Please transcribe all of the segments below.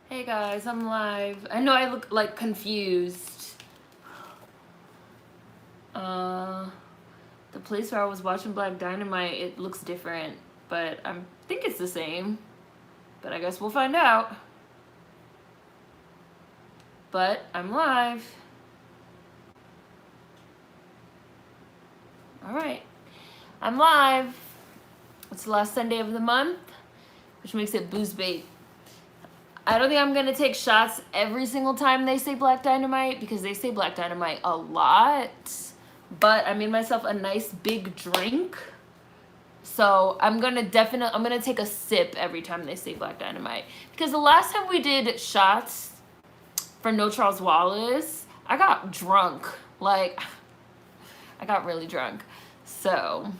Hey guys, I'm live. I know I look like confused. The place where I was watching Black Dynamite, it looks different, but I think it's the same. But I guess we'll find out. But I'm live. Alright. I'm live. It's the last Sunday of the month, which makes it booze bait. I don't think I'm gonna take shots every single time they say Black Dynamite because they say Black Dynamite a lot. But I made myself a nice big drink. So I'm gonna take a sip every time they say Black Dynamite. Because the last time we did shots for No Charles Wallace, I got drunk. Like, I got really drunk. So,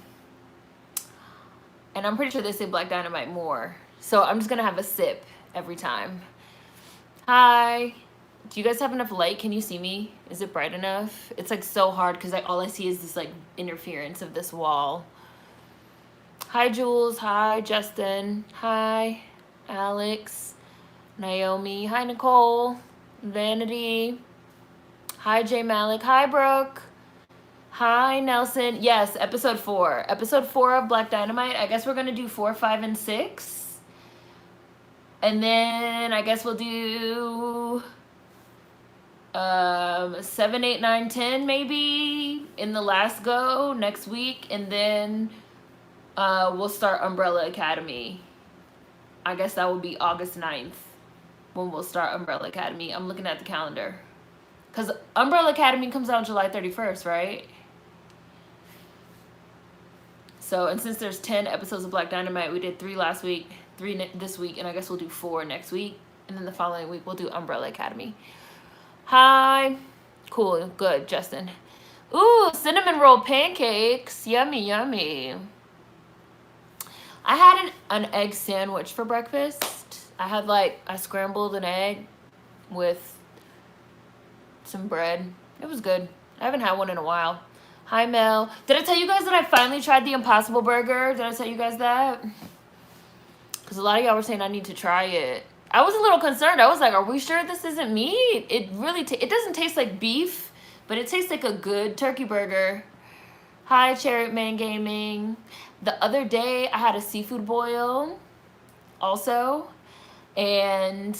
and I'm pretty sure they say Black Dynamite more. So I'm just gonna have a sip every time. Hi. Do you guys have enough light? Can you see me? Is it bright enough? It's like so hard because all I see is this like interference of this wall. Hi Jules. Hi Justin. Hi Alex. Naomi. Hi Nicole. Vanity. Hi J Malik. Hi Brooke. Hi Nelson. Yes, episode 4. Episode 4 of Black Dynamite. I guess we're gonna do 4, 5, and 6. And then I guess we'll do 7, 8, 9, 10 maybe in the last go next week. And then we'll start Umbrella Academy. I guess that will be August 9th when we'll start Umbrella Academy. I'm looking at the calendar. Because Umbrella Academy comes out July 31st, right? So, and since there's 10 episodes of Black Dynamite, we did 3 last week, 3 this week, and I guess we'll do 4 next week. And then the following week, we'll do Umbrella Academy. Hi. Cool. Good, Justin. Ooh, cinnamon roll pancakes. Yummy, yummy. I had an egg sandwich for breakfast. I scrambled an egg with some bread. It was good. I haven't had one in a while. Hi, Mel. Did I tell you guys that I finally tried the Impossible Burger? Did I tell you guys that? Because a lot of y'all were saying I need to try it. I was a little concerned. I was like, are we sure this isn't meat? It really, it doesn't taste like beef, but it tastes like a good turkey burger. Hi, Chariot Man Gaming. The other day, I had a seafood boil also. And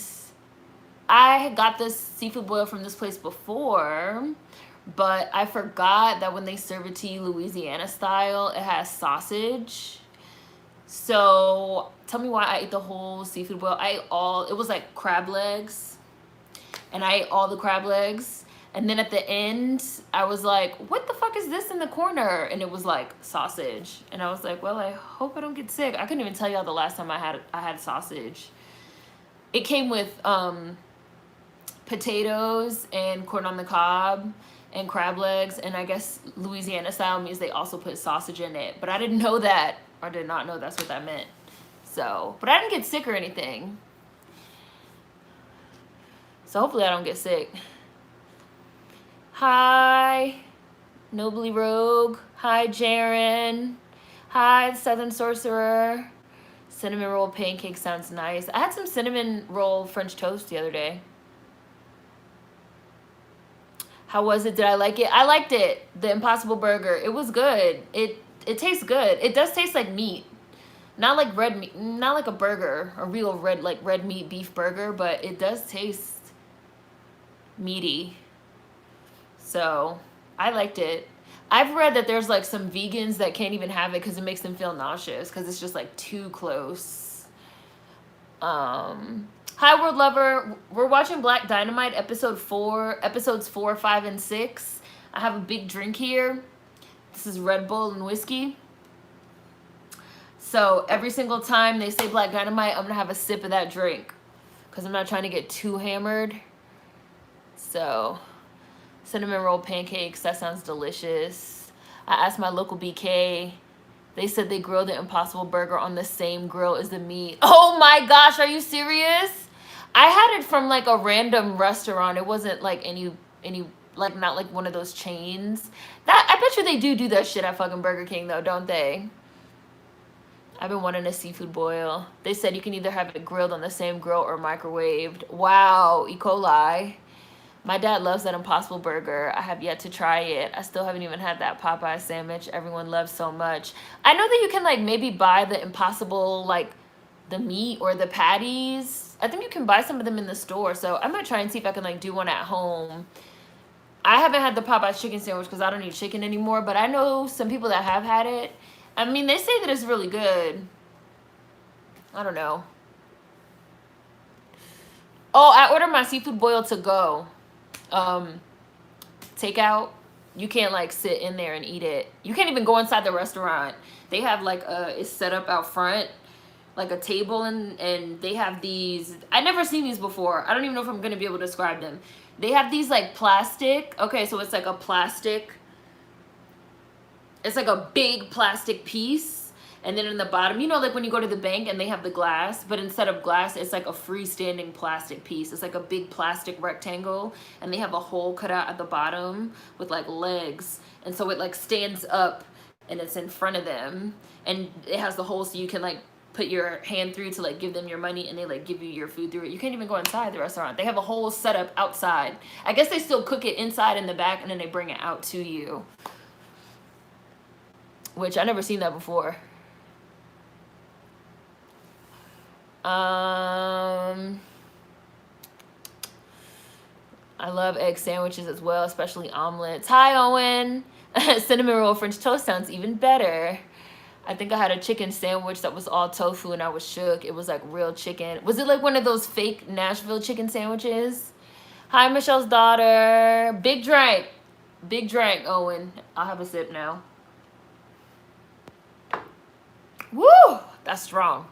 I had got this seafood boil from this place before, but I forgot that when they serve it to you Louisiana style, it has sausage. So tell me why I ate the whole seafood boil. I ate it was like crab legs, and I ate all the crab legs. And then at the end, I was like, what the fuck is this in the corner? And it was like sausage. And I was like, well, I hope I don't get sick. I couldn't even tell y'all the last time I had sausage. It came with potatoes and corn on the cob and crab legs, and I guess Louisiana style means they also put sausage in it. But I didn't know that, or did not know that's what that meant. So, but I didn't get sick or anything. So hopefully I don't get sick. Hi, Nobly Rogue. Hi, Jaren. Hi, Southern Sorcerer. Cinnamon roll pancake sounds nice. I had some cinnamon roll French toast the other day. How was it? Did I like it? I liked it. The Impossible Burger. It was good. It tastes good. It does taste like meat. Not like red meat, not like a burger, a real red meat beef burger, but it does taste meaty. So, I liked it. I've read that there's like some vegans that can't even have it because it makes them feel nauseous because it's just like too close. Hi, World Lover. We're watching Black Dynamite episodes 4, 5, and 6. I have a big drink here. This is Red Bull and whiskey. So every single time they say Black Dynamite, I'm going to have a sip of that drink because I'm not trying to get too hammered. So, cinnamon roll pancakes. That sounds delicious. I asked my local BK. They said they grill the Impossible Burger on the same grill as the meat. Oh my gosh, are you serious? I had it from like a random restaurant. It wasn't like any like not like one of those chains. That I bet you they do that shit at fucking Burger King though, don't they? I've been wanting a seafood boil. They said you can either have it grilled on the same grill or microwaved. Wow, E. coli. My dad loves that Impossible Burger. I have yet to try it. I still haven't even had that Popeye sandwich everyone loves so much. I know that you can like maybe buy the Impossible, like the meat or the patties. I think you can buy some of them in the store. So I might try and see if I can like do one at home. I haven't had the Popeye's chicken sandwich because I don't eat chicken anymore. But I know some people that have had it. I mean, they say that it's really good. I don't know. Oh, I ordered my seafood boil to go. Takeout. You can't like sit in there and eat it. You can't even go inside the restaurant. They have like it's set up out front, like a table, and they have these. I never seen these before. I don't even know if I'm gonna be able to describe them. They have these like plastic. Okay, so it's like a plastic. It's like a big plastic piece. And then in the bottom, you know, like when you go to the bank and they have the glass, but instead of glass, it's like a freestanding plastic piece. It's like a big plastic rectangle, and they have a hole cut out at the bottom with like legs. And so it like stands up and it's in front of them, and it has the hole so you can like put your hand through to like give them your money, and they like give you your food through it. You can't even go inside the restaurant. They have a whole setup outside. I guess they still cook it inside in the back, and then they bring it out to you, which I never seen that before. I love egg sandwiches as well, especially omelets. Hi, Owen. Cinnamon roll French toast sounds even better. I think I had a chicken sandwich that was all tofu, and I was shook. It was like real chicken. Was it like one of those fake Nashville chicken sandwiches? Hi, Michelle's daughter. Big drink. Big drink, Owen. I'll have a sip now. Woo! That's strong.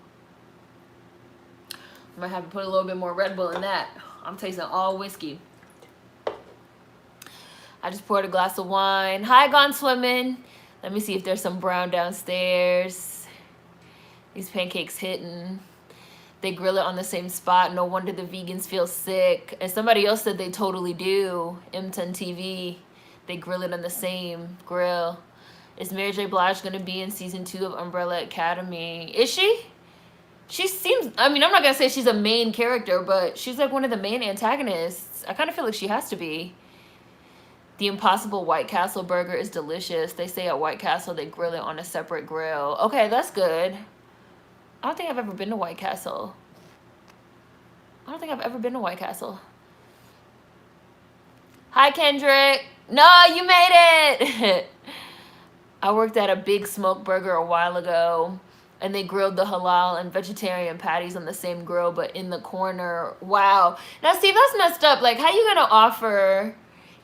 I might have to put a little bit more Red Bull in that. I'm tasting all whiskey. I just poured a glass of wine. Hi, gone swimming. Let me see if there's some brown downstairs. These pancakes hitting. They grill it on the same spot. No wonder the vegans feel sick. And somebody else said they totally do. M10 TV. They grill it on the same grill. Is Mary J. Blige going to be in season 2 of Umbrella Academy? Is she? She seems, I mean, I'm not going to say she's a main character, but she's like one of the main antagonists. I kind of feel like she has to be. The Impossible White Castle burger is delicious. They say at White Castle they grill it on a separate grill. Okay, that's good. I don't think I've ever been to White Castle. I don't think I've ever been to White Castle. Hi, Kendrick. No, you made it. I worked at a Big Smoke Burger a while ago, and they grilled the halal and vegetarian patties on the same grill, but in the corner. Wow. Now, Steve, that's messed up. Like, how you gonna offer...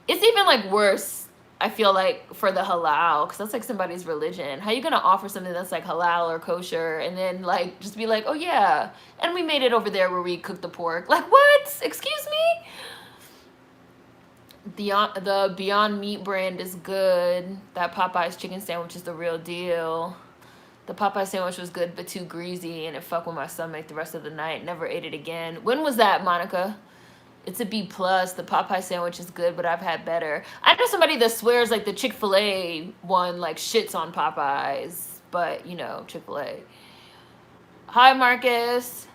It's even, like, worse, I feel like, for the halal, because that's, like, somebody's religion. How you gonna offer something that's, like, halal or kosher, and then, like, just be like, oh, yeah, and we made it over there where we cooked the pork. Like, what? Excuse me? The Beyond Meat brand is good. That Popeye's chicken sandwich is the real deal. The Popeye sandwich was good, but too greasy, and it fucked with my stomach the rest of the night. Never ate it again. When was that, Monica? It's a B+. The Popeye sandwich is good, but I've had better. I know somebody that swears, like, the Chick-fil-A one, like, shits on Popeyes. But, you know, Chick-fil-A. Hi, Marcus.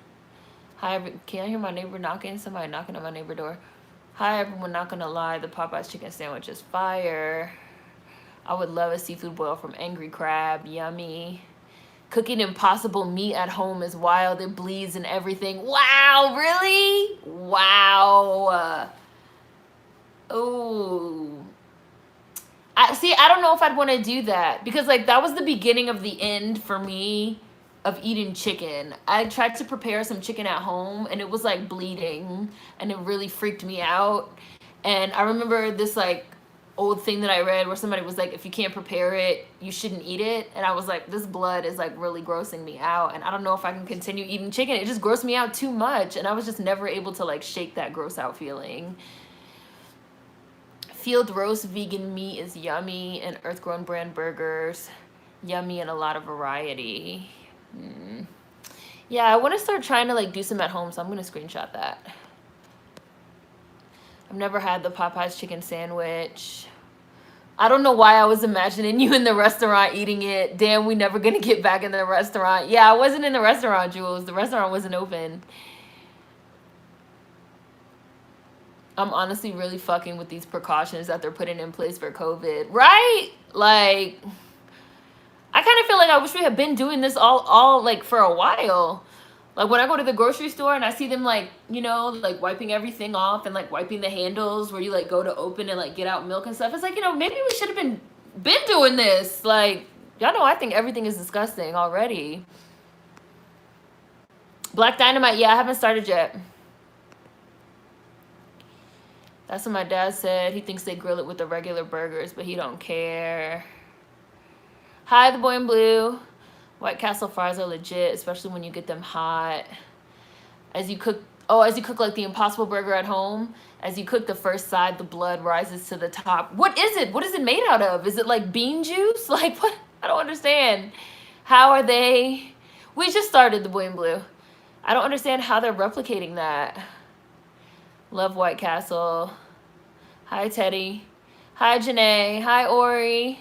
Hi, can I hear my neighbor knocking? Somebody knocking on my neighbor door. Hi, everyone. Not gonna lie, the Popeye's chicken sandwich is fire. I would love a seafood boil from Angry Crab. Yummy. Cooking Impossible meat at home is wild. It bleeds and everything. Wow, really? Wow. Oh. I don't know if I'd want to do that. Because, like, that was the beginning of the end for me of eating chicken. I tried to prepare some chicken at home, and it was, like, bleeding. And it really freaked me out. And I remember this, like, old thing that I read where somebody was like, if you can't prepare it, you shouldn't eat it. And I was like, this blood is like really grossing me out, and I don't know if I can continue eating chicken. It just grossed me out too much, and I was just never able to like shake that gross out feeling. Field roast vegan meat is yummy, and Earthgrown brand burgers yummy, and a lot of variety. Yeah, I want to start trying to like do some at home, so I'm gonna screenshot that. I've never had the Popeye's chicken sandwich. I don't know why I was imagining you in the restaurant eating it. Damn, we never gonna get back in the restaurant. Yeah, I wasn't in the restaurant, Jules. The restaurant wasn't open. I'm honestly really fucking with these precautions that they're putting in place for COVID. Right? Like, I kind of feel like I wish we had been doing this all like for a while. Like when I go to the grocery store and I see them like, you know, like wiping everything off and like wiping the handles where you like go to open and like get out milk and stuff. It's like, you know, maybe we should have been doing this. Like, y'all know I think everything is disgusting already. Black Dynamite, yeah, I haven't started yet. That's what my dad said. He thinks they grill it with the regular burgers, but he don't care. Hi, the boy in blue. White Castle fries are legit, especially when you get them hot. As you cook like the Impossible Burger at home, as you cook the first side, the blood rises to the top. What is it? What is it made out of? Is it like bean juice? Like what? I don't understand. How are they? We just started the boy in blue. I don't understand how they're replicating that. Love White Castle. Hi, Teddy. Hi, Janae. Hi, Ori.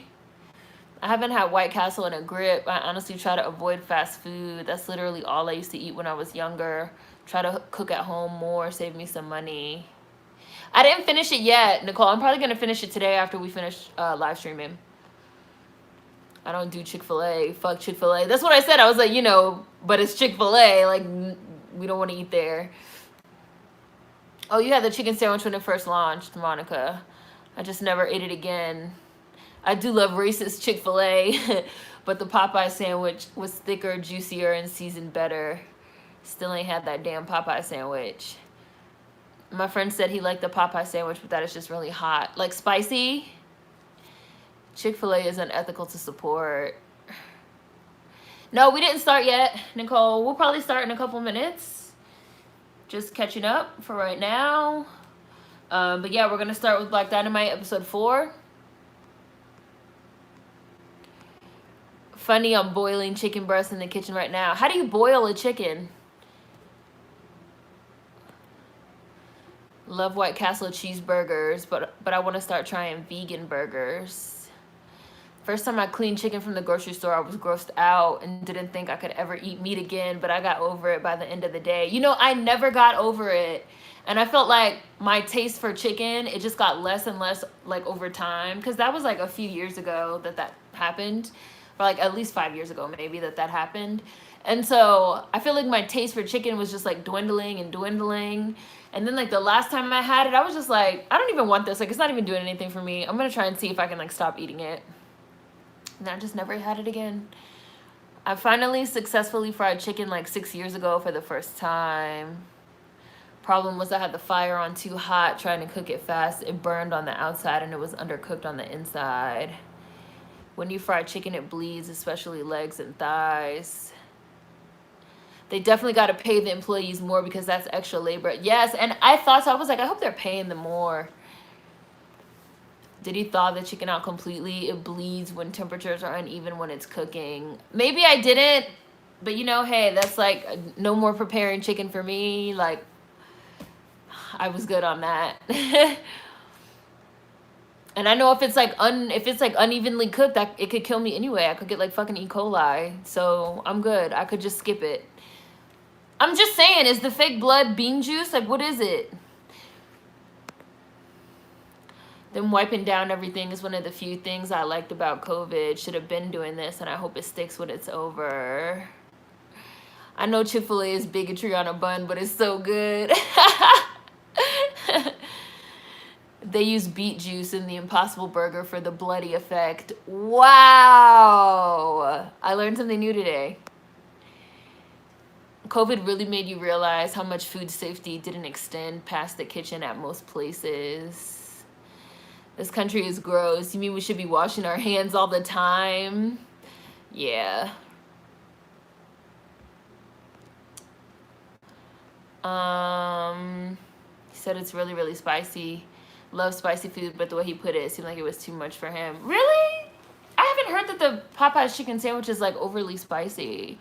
I haven't had White Castle in a grip. I honestly try to avoid fast food. That's literally all I used to eat when I was younger. Try to cook at home more, save me some money. I didn't finish it yet, Nicole. I'm probably going to finish it today after we finish live streaming. I don't do Chick-fil-A. Fuck Chick-fil-A. That's what I said. I was like, you know, but it's Chick-fil-A. Like, we don't want to eat there. Oh, you had the chicken sandwich when it first launched, Monica. I just never ate it again. I do love racist Chick-fil-A, but the Popeye sandwich was thicker, juicier, and seasoned better. Still ain't had that damn Popeye sandwich. My friend said he liked the Popeye sandwich, but that is just really hot. Like spicy? Chick-fil-A is unethical to support. No, we didn't start yet, Nicole. We'll probably start in a couple minutes. Just catching up for right now. But yeah, we're going to start with Black Dynamite episode 4. Funny, I'm boiling chicken breast in the kitchen right now. How do you boil a chicken? Love White Castle cheeseburgers, but I want to start trying vegan burgers. First time I cleaned chicken from the grocery store, I was grossed out and didn't think I could ever eat meat again, but I got over it by the end of the day. You know, I never got over it. And I felt like my taste for chicken, it just got less and less like over time. Because that was like a few years ago that happened. Or like at least 5 years ago maybe that happened. And so I feel like my taste for chicken was just like dwindling and dwindling. And then like the last time I had it, I was just like, I don't even want this. Like it's not even doing anything for me. I'm going to try and see if I can like stop eating it. And I just never had it again. I finally successfully fried chicken like 6 years ago for the first time. Problem was I had the fire on too hot trying to cook it fast. It burned on the outside and it was undercooked on the inside. When you fry chicken, it bleeds, especially legs and thighs. They definitely got to pay the employees more because that's extra labor. Yes, and I thought so. I was like, I hope they're paying them more. Did he thaw the chicken out completely? It bleeds when temperatures are uneven when it's cooking. Maybe I didn't, but you know, hey, that's like no more preparing chicken for me. Like, I was good on that. And I know if it's like unevenly cooked, that it could kill me anyway. I could get like fucking E. coli. So I'm good. I could just skip it. I'm just saying, is the fake blood bean juice? Like, what is it? Them wiping down everything is one of the few things I liked about COVID. Should have been doing this, and I hope it sticks when it's over. I know Chick-fil-A is bigotry on a bun, but it's so good. They use beet juice in the Impossible Burger for the bloody effect. Wow! I learned something new today. COVID really made you realize how much food safety didn't extend past the kitchen at most places. This country is gross. You mean we should be washing our hands all the time? Yeah. He said it's really, really spicy. Love spicy food, but the way he put it seemed like it was too much for him. Really? I haven't heard that the Popeye's chicken sandwich is like overly spicy.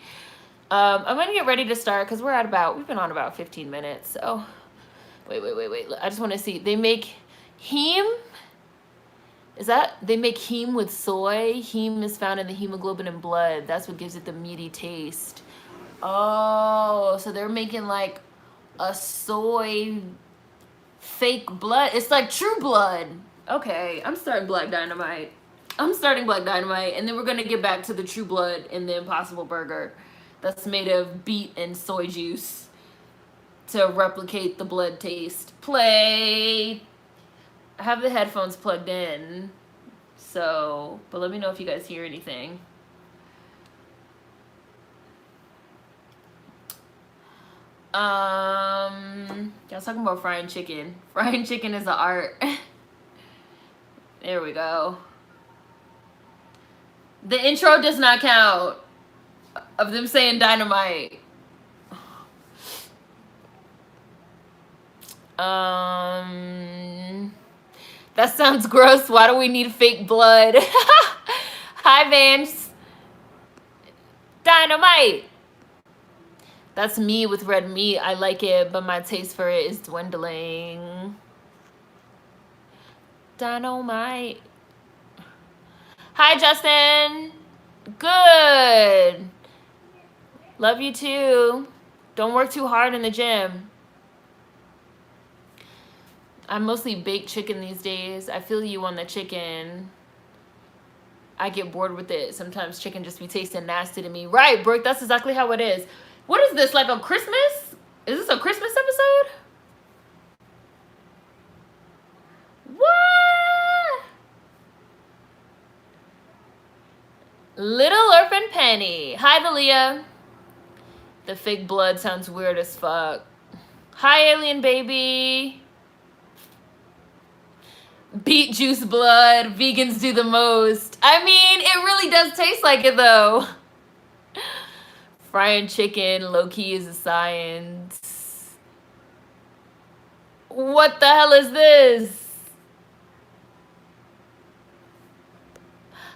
I'm gonna get ready to start because we've been on about 15 minutes. So wait. I just want to see. They make heme Is that, they make heme with soy? Heme is found in the hemoglobin in blood. That's what gives it the meaty taste. Oh, so they're making like a soy fake blood. It's like True Blood. Okay, I'm starting Black Dynamite. I'm starting Black Dynamite, and then we're gonna get back to the True Blood in the Impossible Burger that's made of beet and soy juice to replicate the blood taste. Play. I have the headphones plugged in, so, but let me know if you guys hear anything. Y'all talking about frying chicken. Frying chicken is an art. There we go. The intro does not count of them saying Dynamite. That sounds gross. Why do we need fake blood? Hi, Vance. Dynamite. That's me with red meat. I like it, but my taste for it is dwindling. Dynamite. Hi, Justin. Good. Love you too. Don't work too hard in the gym. I mostly bake chicken these days. I feel you on the chicken. I get bored with it. Sometimes chicken just be tasting nasty to me. Right, Brooke, that's exactly how it is. What is this, like a Christmas? Is this a Christmas episode? What? Little Orphan Penny. Hi, Valia. The fake blood sounds weird as fuck. Hi, Alien Baby. Beet juice blood. Vegans do the most. I mean, it really does taste like it, though. Frying chicken, low-key, is a science. What the hell is this?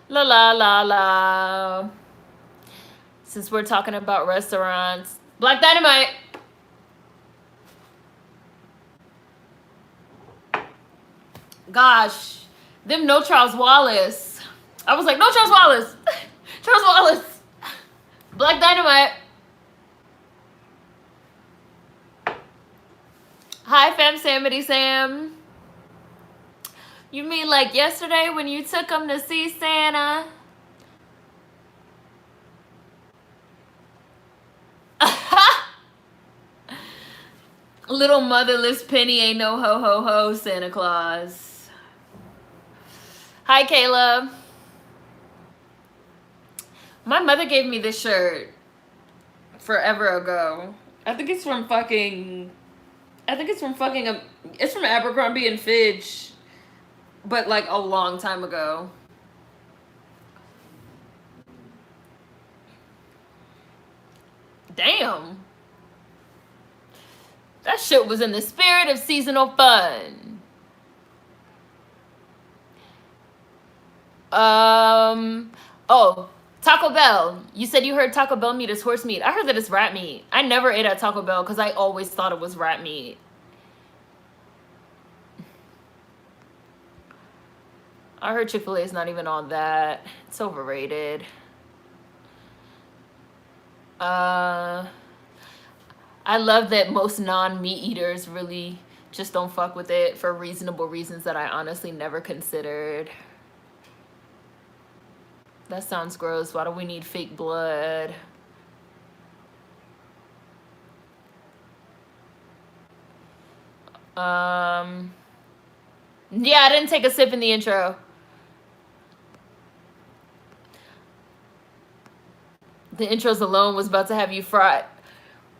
La la la la. Since we're talking about restaurants. Black Dynamite. Gosh. Them no Charles Wallace. I was like, no Charles Wallace. Charles Wallace. Black Dynamite. Hi, Fam Samity Sam. You mean like yesterday when you took him to see Santa? Little motherless Penny ain't no ho ho ho Santa Claus. Hi, Kayla. My mother gave me this shirt forever ago. I think it's from it's from Abercrombie and Fitch, but like a long time ago. Damn. That shit was in the spirit of seasonal fun. Oh, Taco Bell. You said you heard Taco Bell meat is horse meat. I heard that it's rat meat. I never ate at Taco Bell because I always thought it was rat meat. I heard Chick-fil-A is not even on that. It's overrated. I love that most non-meat eaters really just don't fuck with it for reasonable reasons that I honestly never considered. That sounds gross. Why do we need fake blood? Yeah, I didn't take a sip in the intro. The intros alone was about to have you fried.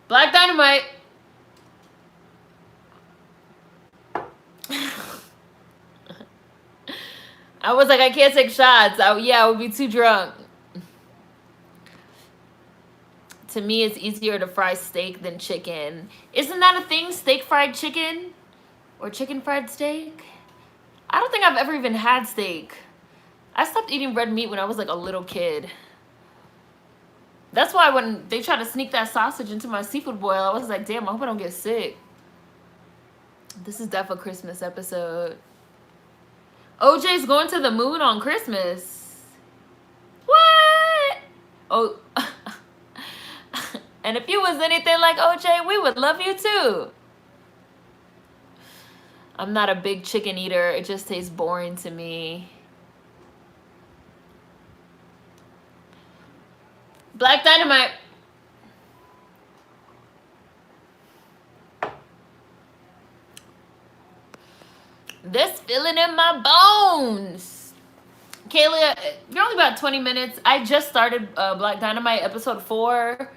Black Dynamite. I was like, I can't take shots. Yeah, I would be too drunk. To me, it's easier to fry steak than chicken. Isn't that a thing? Steak fried chicken? Or chicken fried steak? I don't think I've ever even had steak. I stopped eating red meat when I was like a little kid. That's why when they tried to sneak that sausage into my seafood boil, I was like, damn, I hope I don't get sick. This is definitely a Christmas episode. OJ's going to the moon on Christmas. What? Oh. And if you was anything like OJ, we would love you too. I'm not a big chicken eater. It just tastes boring to me. Black Dynamite. This feeling in my bones. Kayla, you're only about 20 minutes. I just started Black Dynamite episode 4.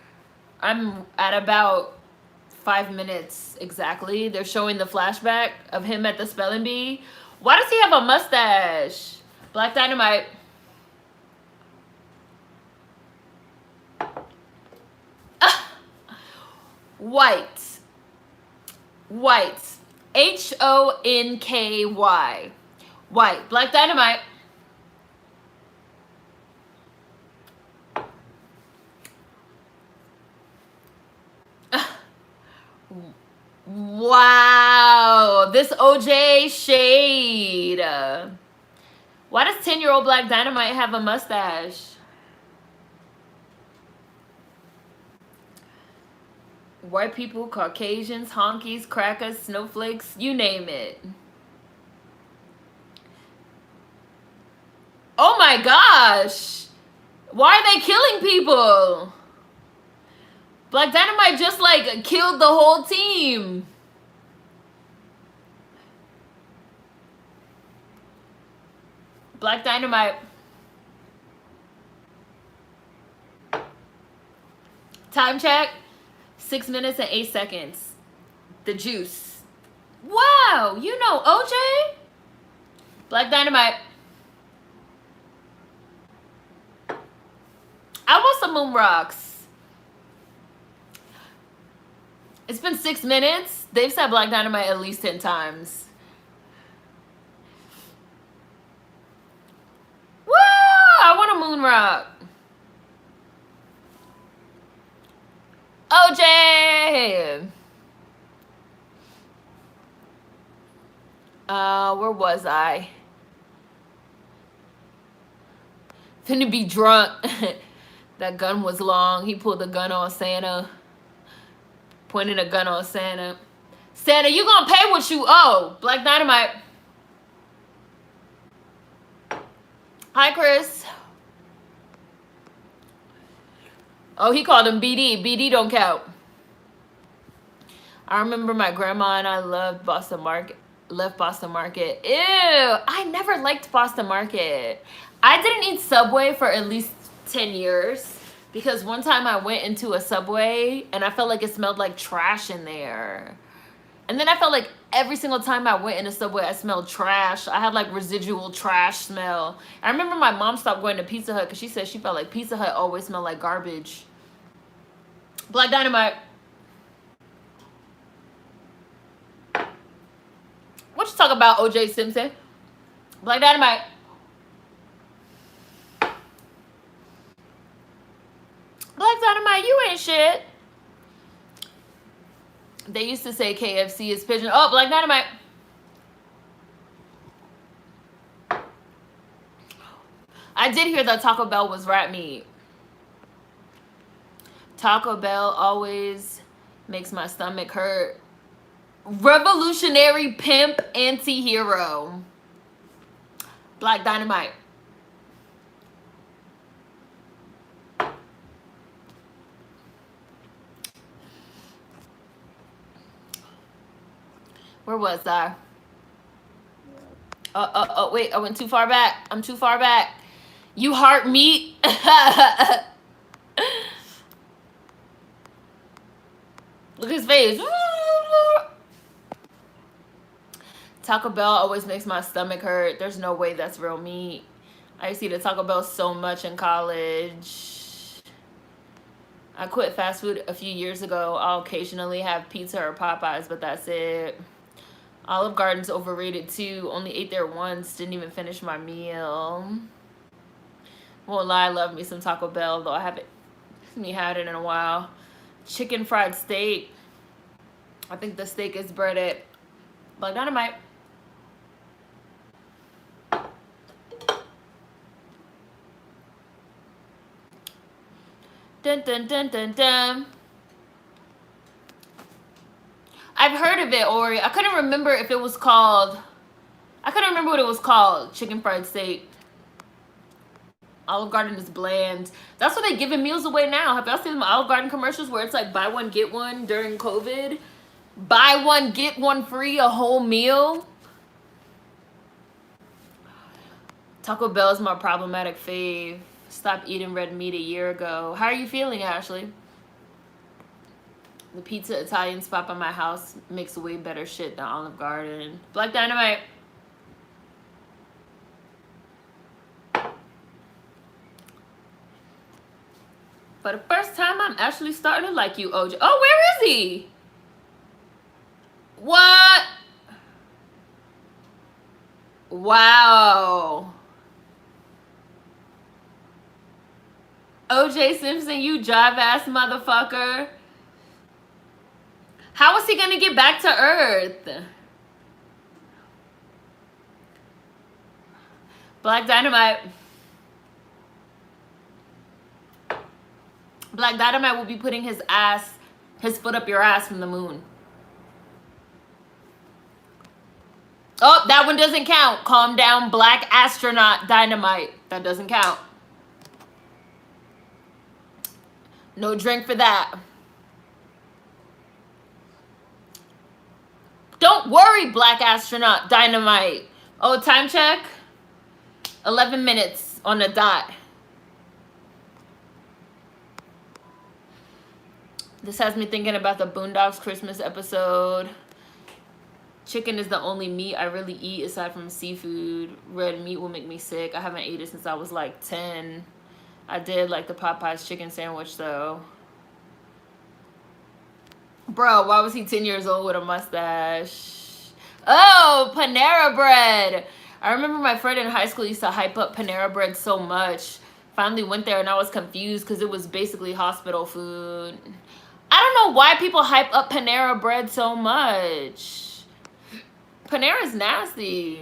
I'm at about 5 minutes exactly. They're showing the flashback of him at the spelling bee. Why does he have a mustache? Black Dynamite. White. White. Honky. White. Black Dynamite. Wow. This OJ shade. Why does 10-year-old Black Dynamite have a mustache? White people, Caucasians, honkies, crackers, snowflakes, you name it. Oh my gosh. Why are they killing people? Black Dynamite just like killed the whole team. Black Dynamite. Time check. 6 minutes and 8 seconds. The juice. Wow, you know OJ? Black Dynamite. I want some moon rocks. It's been 6 minutes. They've said Black Dynamite at least 10 times. Woo! I want a moon rock. OJ! Where was I? Finna be drunk. That gun was long. He pulled the gun on Santa. Pointed a gun on Santa. Santa, you gonna pay what you owe. Black Dynamite. Hi, Chris. Oh, he called him BD. BD don't count. I remember my grandma and I loved Boston Market. Left Boston Market. Ew, I never liked Boston Market. I didn't eat Subway for at least 10 years because one time I went into a Subway and I felt like it smelled like trash in there. And then I felt like every single time I went in a Subway, I smelled trash. I had like residual trash smell. I remember my mom stopped going to Pizza Hut because she said she felt like Pizza Hut always smelled like garbage. Black Dynamite. What you talk about, OJ Simpson? Black Dynamite. Black Dynamite, you ain't shit. They used to say KFC is pigeon. Oh, Black Dynamite. I did hear that Taco Bell was rat meat. Taco Bell always makes my stomach hurt. Revolutionary pimp anti-hero. Black Dynamite. Where was I? Oh, wait, I went too far back. I'm too far back. You heart meat? Look at his face. Taco Bell always makes my stomach hurt. There's no way that's real meat. I used to eat at Taco Bell so much in college. I quit fast food a few years ago. I'll occasionally have pizza or Popeyes, but that's it. Olive Garden's overrated too. Only ate there once. Didn't even finish my meal. Won't lie, I love me some Taco Bell, though I haven't had it in a while. Chicken fried steak. I think the steak is breaded. Black Dynamite. dun, dun, dun, dun, dun. I've heard of it, Ori. I couldn't remember if it was called. I couldn't remember what it was called. Chicken fried steak. Olive Garden is bland. That's what they giving meals away now. Have y'all seen the Olive Garden commercials where it's like buy one get one during COVID? Buy one get one free, a whole meal. Taco Bell is my problematic fave. Stopped eating red meat a year ago. How are you feeling, Ashley? The pizza Italian spot by my house makes way better shit than Olive Garden. Black Dynamite. For the first time, I'm actually starting to like you, OJ. Oh, where is he? What? Wow. OJ Simpson, you jive ass motherfucker. How is he gonna get back to Earth? Black Dynamite. Black Dynamite will be putting his foot up your ass from the moon. Oh, that one doesn't count. Calm down, Black Astronaut Dynamite. That doesn't count. No drink for that. Don't worry, Black Astronaut Dynamite. Oh, time check. 11 minutes on the dot. This has me thinking about the Boondocks Christmas episode. Chicken is the only meat I really eat aside from seafood. Red meat will make me sick. I haven't ate it since I was like 10. I did like the Popeyes chicken sandwich though. Bro, why was he 10 years old with a mustache? Oh, Panera Bread. I remember my friend in high school used to hype up Panera Bread so much. Finally went there and I was confused because it was basically hospital food. I don't know why people hype up Panera Bread so much. Panera's nasty.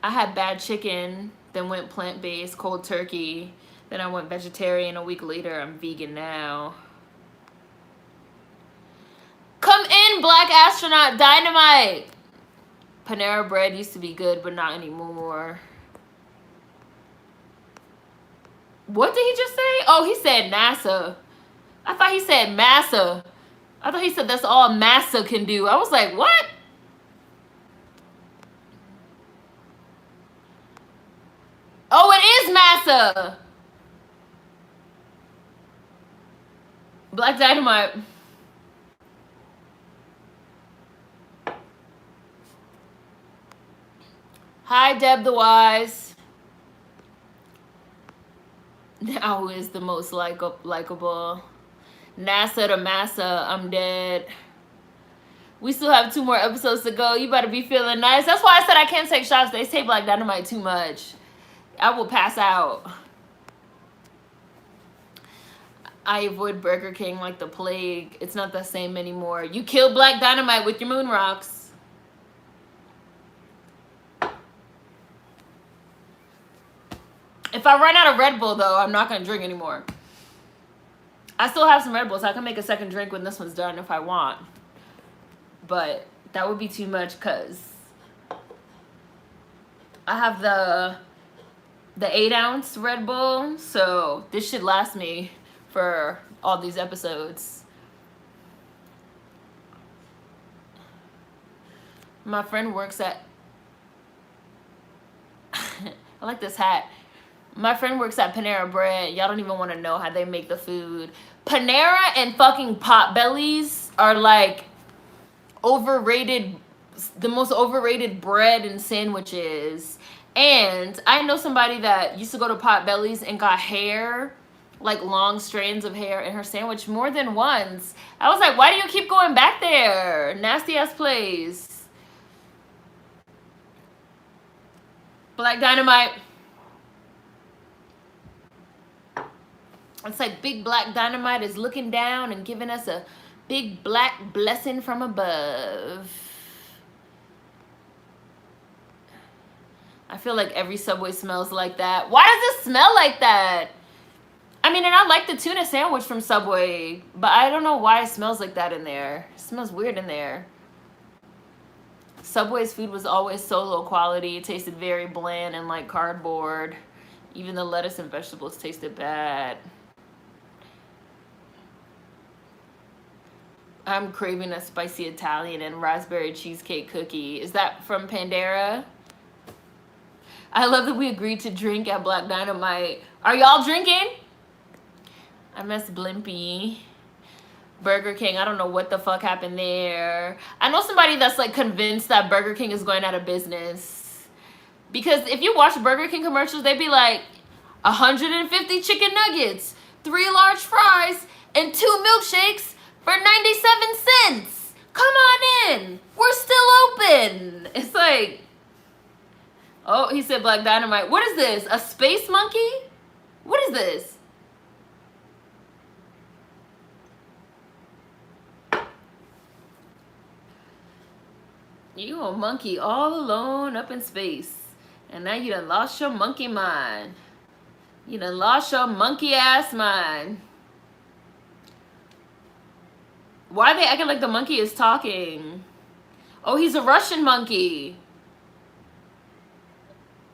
I had bad chicken, then went plant-based, cold turkey. Then I went vegetarian. A week later, I'm vegan now. Come in, Black Astronaut Dynamite. Panera Bread used to be good, but not anymore. What did he just say? Oh, he said NASA. I thought he said massa. I thought he said that's all massa can do. I was like, what? Oh, it is massa. Black Dynamite. Hi, Deb the Wise. Now who is the most likable? NASA to massa, I'm dead. We still have 2 more episodes to go. You better be feeling nice. That's why I said I can't take shots. They say Black Dynamite too much. I will pass out. I avoid Burger King like the plague. It's not the same anymore. You killed Black Dynamite with your moon rocks. If I run out of Red Bull, though, I'm not going to drink anymore. I still have some Red Bulls. So I can make a second drink when this one's done if I want. But that would be too much because I have the 8-ounce Red Bull. So this should last me for all these episodes. My friend works at... I like this hat. My friend works at Panera Bread. Y'all don't even want to know how they make the food. Panera and fucking Potbellies are like overrated, the most overrated bread and sandwiches. And I know somebody that used to go to Potbellies and got hair, like long strands of hair in her sandwich more than once. I was like, why do you keep going back there? Nasty ass place. Black Dynamite. It's like Big Black Dynamite is looking down and giving us a big black blessing from above. I feel like every Subway smells like that. Why does it smell like that? I mean, and I like the tuna sandwich from Subway, but I don't know why it smells like that in there. It smells weird in there. Subway's food was always so low quality. It tasted very bland and like cardboard. Even the lettuce and vegetables tasted bad. I'm craving a spicy Italian and raspberry cheesecake cookie. Is that from Pandera? I love that we agreed to drink at Black Dynamite. Are y'all drinking? I miss Blimpie. Burger King, I don't know what the fuck happened there. I know somebody that's like convinced that Burger King is going out of business. Because if you watch Burger King commercials, they'd be like 150 chicken nuggets, 3 large fries, and 2 milkshakes for 97 cents. Come on in. We're still open. It's like, oh, he said Black Dynamite. What is this? A space monkey? What is this? You a monkey all alone up in space. And now you done lost your monkey mind. You done lost your monkey ass mind. Why are they acting like the monkey is talking? Oh, he's a Russian monkey.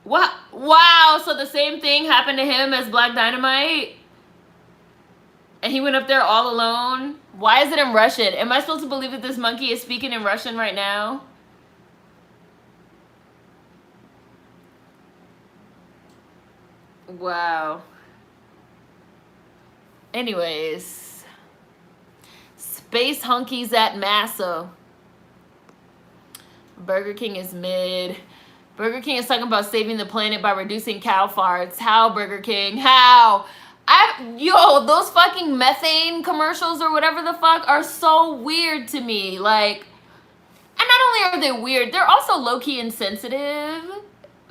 What? Wow, so the same thing happened to him as Black Dynamite? And he went up there all alone? Why is it in Russian? Am I supposed to believe that this monkey is speaking in Russian right now? Wow. Anyways. Space hunkies at Massa. Burger King is mid. Burger King is talking about saving the planet by reducing cow farts. How, Burger King? How? Yo, those fucking methane commercials or whatever the fuck are so weird to me. Like, and not only are they weird, they're also low-key insensitive.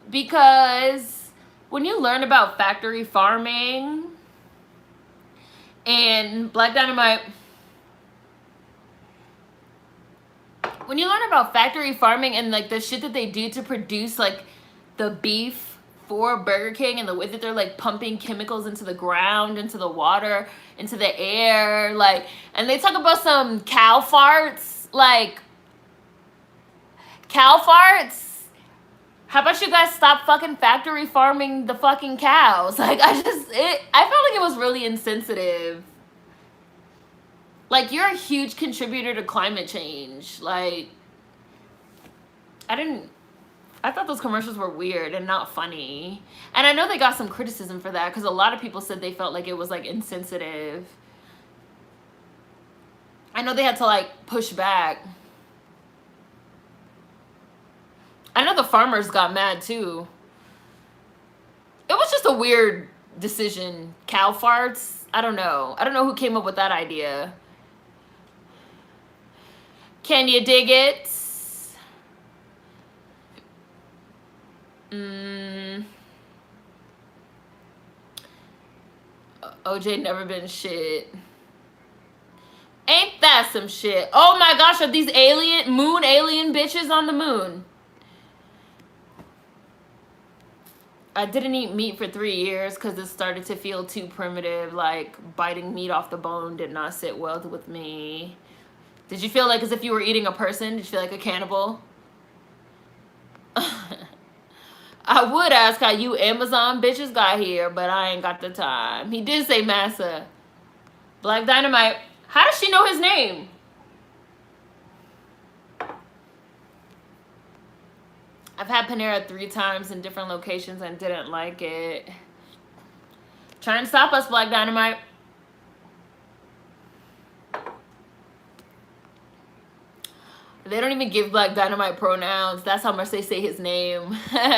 Because when you learn about factory farming and Black Dynamite, when you learn about factory farming and like the shit that they do to produce like the beef for Burger King and the way that they're like pumping chemicals into the ground, into the water, into the air, like, and they talk about some cow farts, like, cow farts? How about you guys stop fucking factory farming the fucking cows? Like, I felt like it was really insensitive. Like, you're a huge contributor to climate change. Like, I thought those commercials were weird and not funny. And I know they got some criticism for that because a lot of people said they felt like it was, like, insensitive. I know they had to, like, push back. I know the farmers got mad, too. It was just a weird decision. Cow farts? I don't know. I don't know who came up with that idea. Can you dig it? OJ never been shit. Ain't that some shit? Oh my gosh, are these moon alien bitches on the moon? I didn't eat meat for 3 years because it started to feel too primitive. Like, biting meat off the bone did not sit well with me. Did you feel like as if you were eating a person? Did you feel like a cannibal? I would ask how you Amazon bitches got here, but I ain't got the time. He did say Massa. Black Dynamite. How does she know his name? I've had Panera 3 times in different locations and didn't like it. Try and stop us, Black Dynamite. They don't even give Black Dynamite pronouns. That's how much they say his name.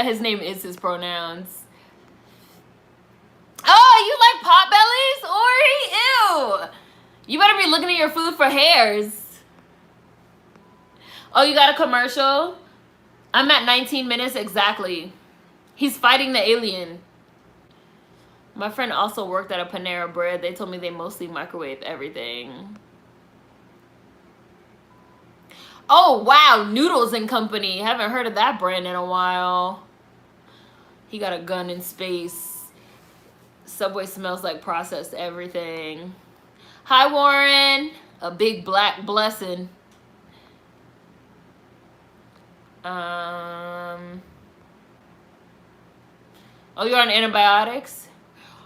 His name is his pronouns. Oh, you like potbellies? Ori? Ew. You better be looking at your food for hairs. Oh, you got a commercial? I'm at 19 minutes exactly. He's fighting the alien. My friend also worked at a Panera Bread. They told me they mostly microwave everything. Oh, wow. Noodles and Company. Haven't heard of that brand in a while. He got a gun in space. Subway smells like processed everything. Hi, Warren. A big black blessing. Oh, you're on antibiotics?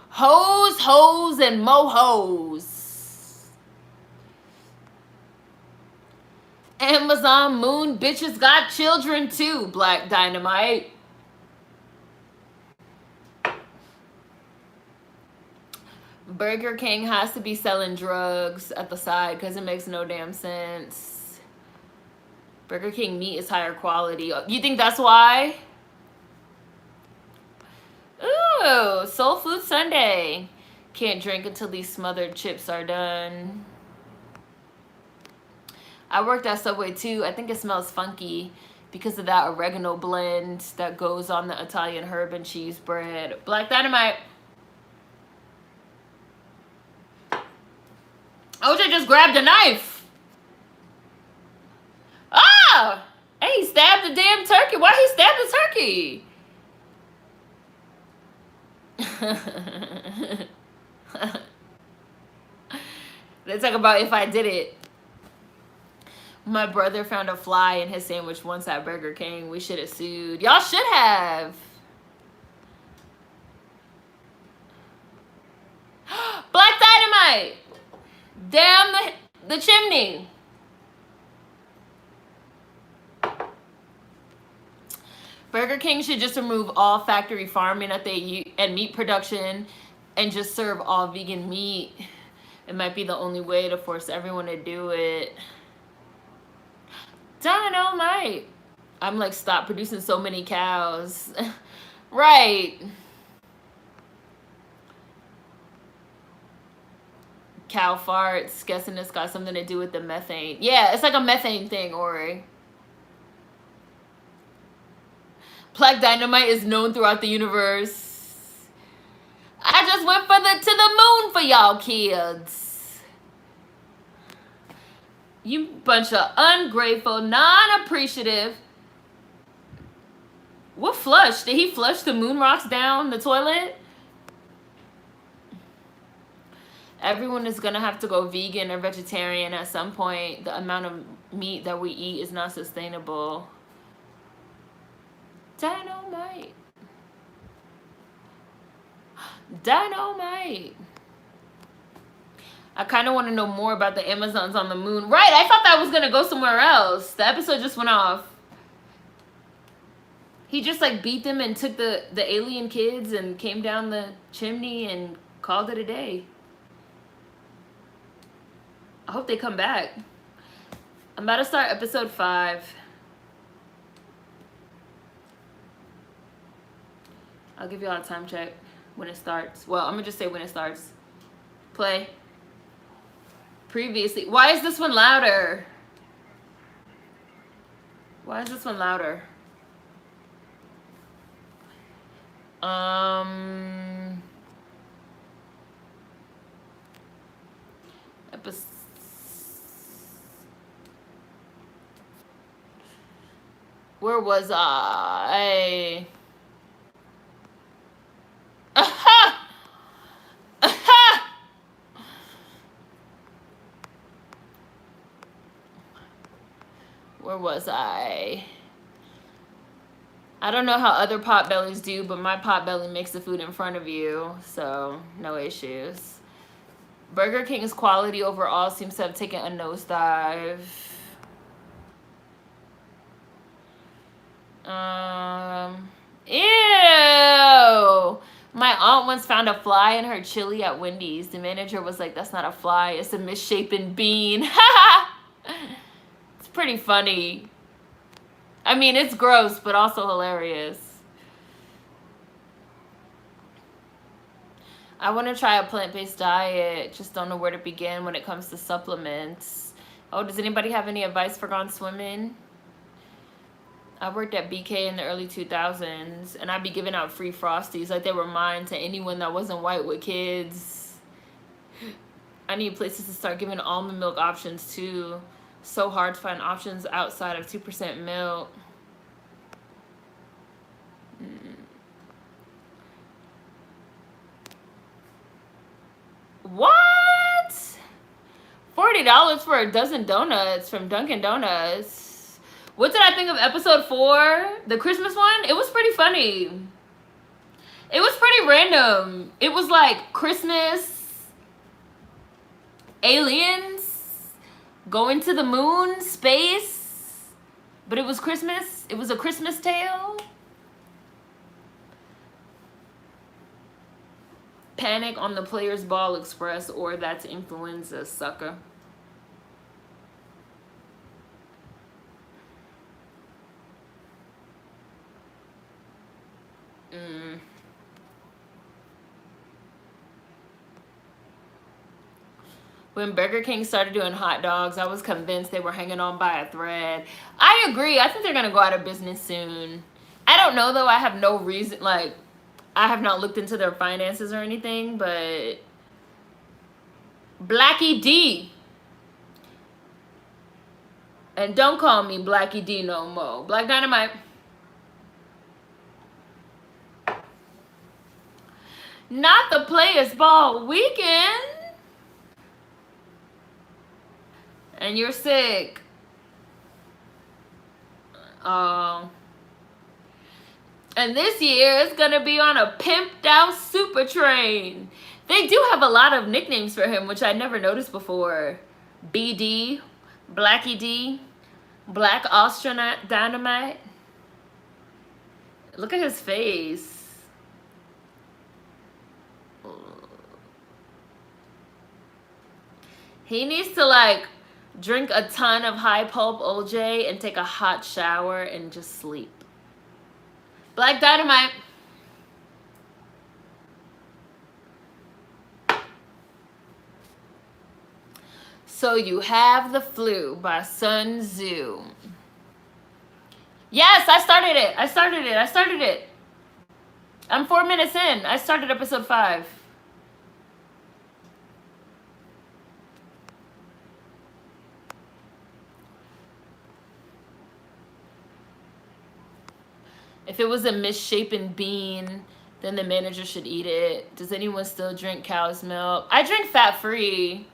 Hoes, and mo-hoes. Amazon Moon bitches got children too, Black Dynamite. Burger King has to be selling drugs at the side because it makes no damn sense. Burger King meat is higher quality. You think that's why? Ooh, Soul Food Sunday. Can't drink until these smothered chips are done. I worked at Subway too. I think it smells funky because of that oregano blend that goes on the Italian herb and cheese bread. Black Dynamite. OJ just grabbed a knife. Ah! Hey, he stabbed the damn turkey. Why he stabbed the turkey? Let's talk about if I did it. My brother found a fly in his sandwich once at Burger King. We should have sued. Y'all should have. Black Dynamite. Damn the chimney. Burger King should just remove all factory farming that they use and meat production and just serve all vegan meat. It might be the only way to force everyone to do it. Dynamite. I'm like, stop producing so many cows. Right. Cow farts. Guessing it's got something to do with the methane. Yeah, it's like a methane thing, Ori. Black Dynamite is known throughout the universe. I just went to the moon for y'all kids. You bunch of ungrateful, non-appreciative. What flush? Did he flush the moon rocks down the toilet? Everyone is going to have to go vegan or vegetarian at some point. The amount of meat that we eat is not sustainable. Dynamite. Dynamite. I kind of want to know more about the Amazons on the moon. Right, I thought that was going to go somewhere else. The episode just went off. He just like beat them and took the alien kids and came down the chimney and called it a day. I hope they come back. I'm about to start episode 5. I'll give y'all a time check when it starts. Well, I'm gonna just say when it starts. Play. Previously. Why is this one louder? Why is this one louder? Where was I? Aha! Aha! Where was I? I don't know how other potbellies do, but my potbelly makes the food in front of you, so no issues. Burger King's quality overall seems to have taken a nosedive. Ew! My aunt once found a fly in her chili at Wendy's. The manager was like, that's not a fly, it's a misshapen bean. It's pretty funny. I mean, it's gross, but also hilarious. I want to try a plant-based diet. Just don't know where to begin when it comes to supplements. Oh, does anybody have any advice for gone swimming? I worked at BK in the early 2000s, and I'd be giving out free Frosties like they were mine to anyone that wasn't white with kids. I need places to start giving almond milk options, too. So hard to find options outside of 2% milk. $40 for a dozen donuts from Dunkin' Donuts. What did I think of episode 4? The Christmas one? It was pretty funny. It was pretty random. It was like Christmas, aliens, going to the moon, space. But it was Christmas. It was a Christmas tale. Panic on the Players Ball Express, or that's influenza, sucker. When Burger King started doing hot dogs, I was convinced they were hanging on by a thread. I agree. I think they're going to go out of business soon. I don't know, though. I have no reason, like, I have not looked into their finances or anything, but Blackie D. And don't call me Blackie D no more. Black Dynamite. Not the Players Ball weekend. And you're sick. And this year it's gonna be on a pimped out super train. They do have a lot of nicknames for him, which I never noticed before. BD, Blackie D, Black Astronaut Dynamite. Look at his face. He needs to like drink a ton of high pulp OJ and take a hot shower and just sleep. Black Dynamite. So You Have the Flu by Sun Tzu. Yes, I started it. I'm 4 minutes in. I started episode 5. If it was a misshapen bean, then the manager should eat it. Does anyone still drink cow's milk? I drink fat-free,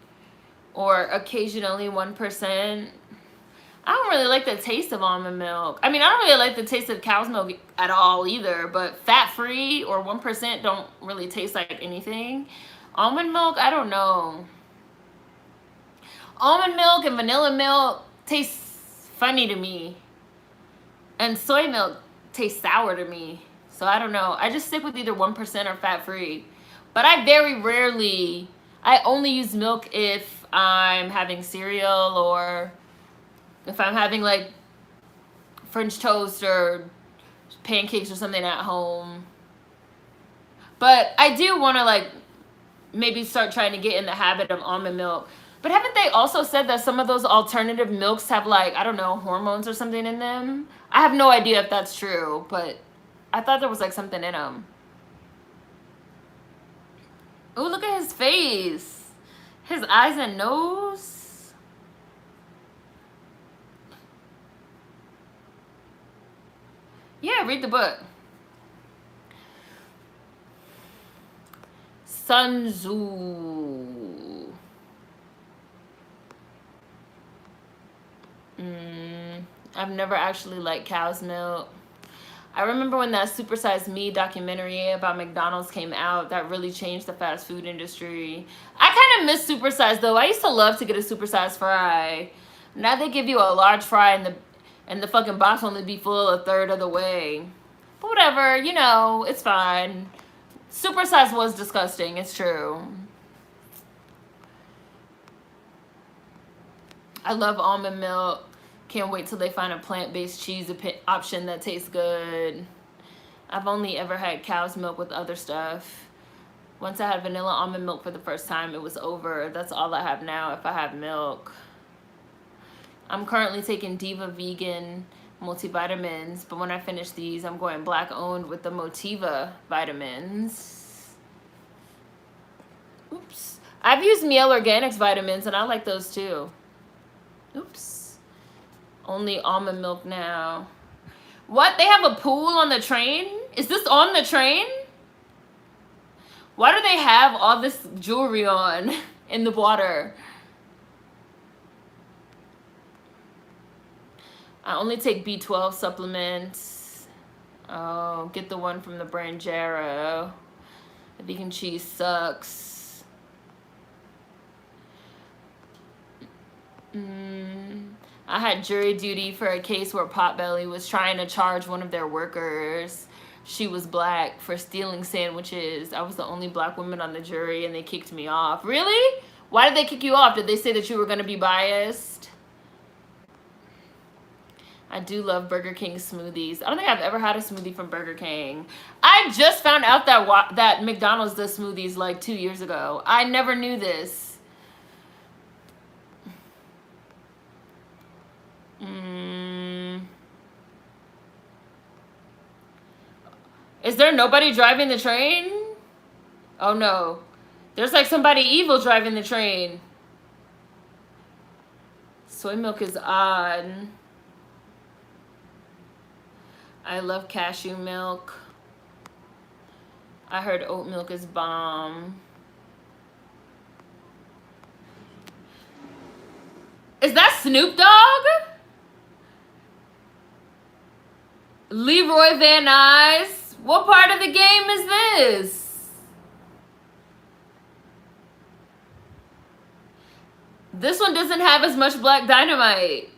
or occasionally 1%. I don't really like the taste of almond milk. I mean, I don't really like the taste of cow's milk at all either, but fat-free or 1% don't really taste like anything. Almond milk, I don't know. Almond milk and vanilla milk tastes funny to me. And soy milk tastes sour to me. So I don't know. I just stick with either 1% or fat-free. But I very rarely, I only use milk if I'm having cereal or if I'm having like French toast or pancakes or something at home. But I do want to like maybe start trying to get in the habit of almond milk. But haven't they also said that some of those alternative milks have like, I don't know, hormones or something in them? I have no idea if that's true, but I thought there was like something in them. Oh, look at his face. His eyes and nose. Yeah, read the book. Sun Tzu. I've never actually liked cow's milk. I remember when that Super Size Me documentary about McDonald's came out, that really changed the fast food industry. I kind of miss Super Size though. I used to love to get a Super Size fry. Now they give you a large fry and the fucking box only be full a third of the way. But whatever, you know, it's fine. Super Size was disgusting, it's true. I love almond milk. Can't wait till they find a plant-based cheese option that tastes good. I've only ever had cow's milk with other stuff. Once I had vanilla almond milk for the first time, it was over. That's all I have now if I have milk. I'm currently taking Diva Vegan multivitamins, but when I finish these, I'm going black-owned with the Motiva vitamins. Oops. I've used Miel Organics vitamins, and I like those too. Oops. Only almond milk now. What? They have a pool on the train? Is this on the train? Why do they have all this jewelry on in the water? I only take B12 supplements. Oh, get the one from the brand Jarrow. The vegan cheese sucks. I had jury duty for a case where Potbelly was trying to charge one of their workers. She was black for stealing sandwiches. I was the only black woman on the jury and they kicked me off. Really? Why did they kick you off? Did they say that you were going to be biased? I do love Burger King smoothies. I don't think I've ever had a smoothie from Burger King. I just found out that McDonald's does smoothies like 2 years ago. I never knew this. Is there nobody driving the train? Oh no. There's like somebody evil driving the train. Soy milk is odd. I love cashew milk. I heard oat milk is bomb. Is that Snoop Dogg? Leroy Van Nuys? What part of the game is this? This one doesn't have as much Black Dynamite.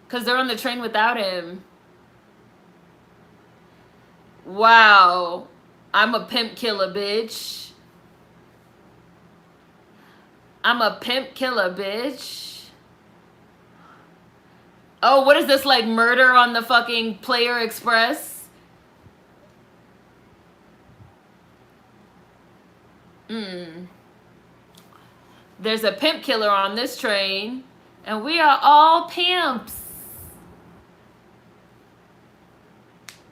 Because they're on the train without him. Wow. I'm a pimp killer, bitch. I'm a pimp killer, bitch. Oh, what is this, like murder on the fucking Player Express? There's a pimp killer on this train, and we are all pimps.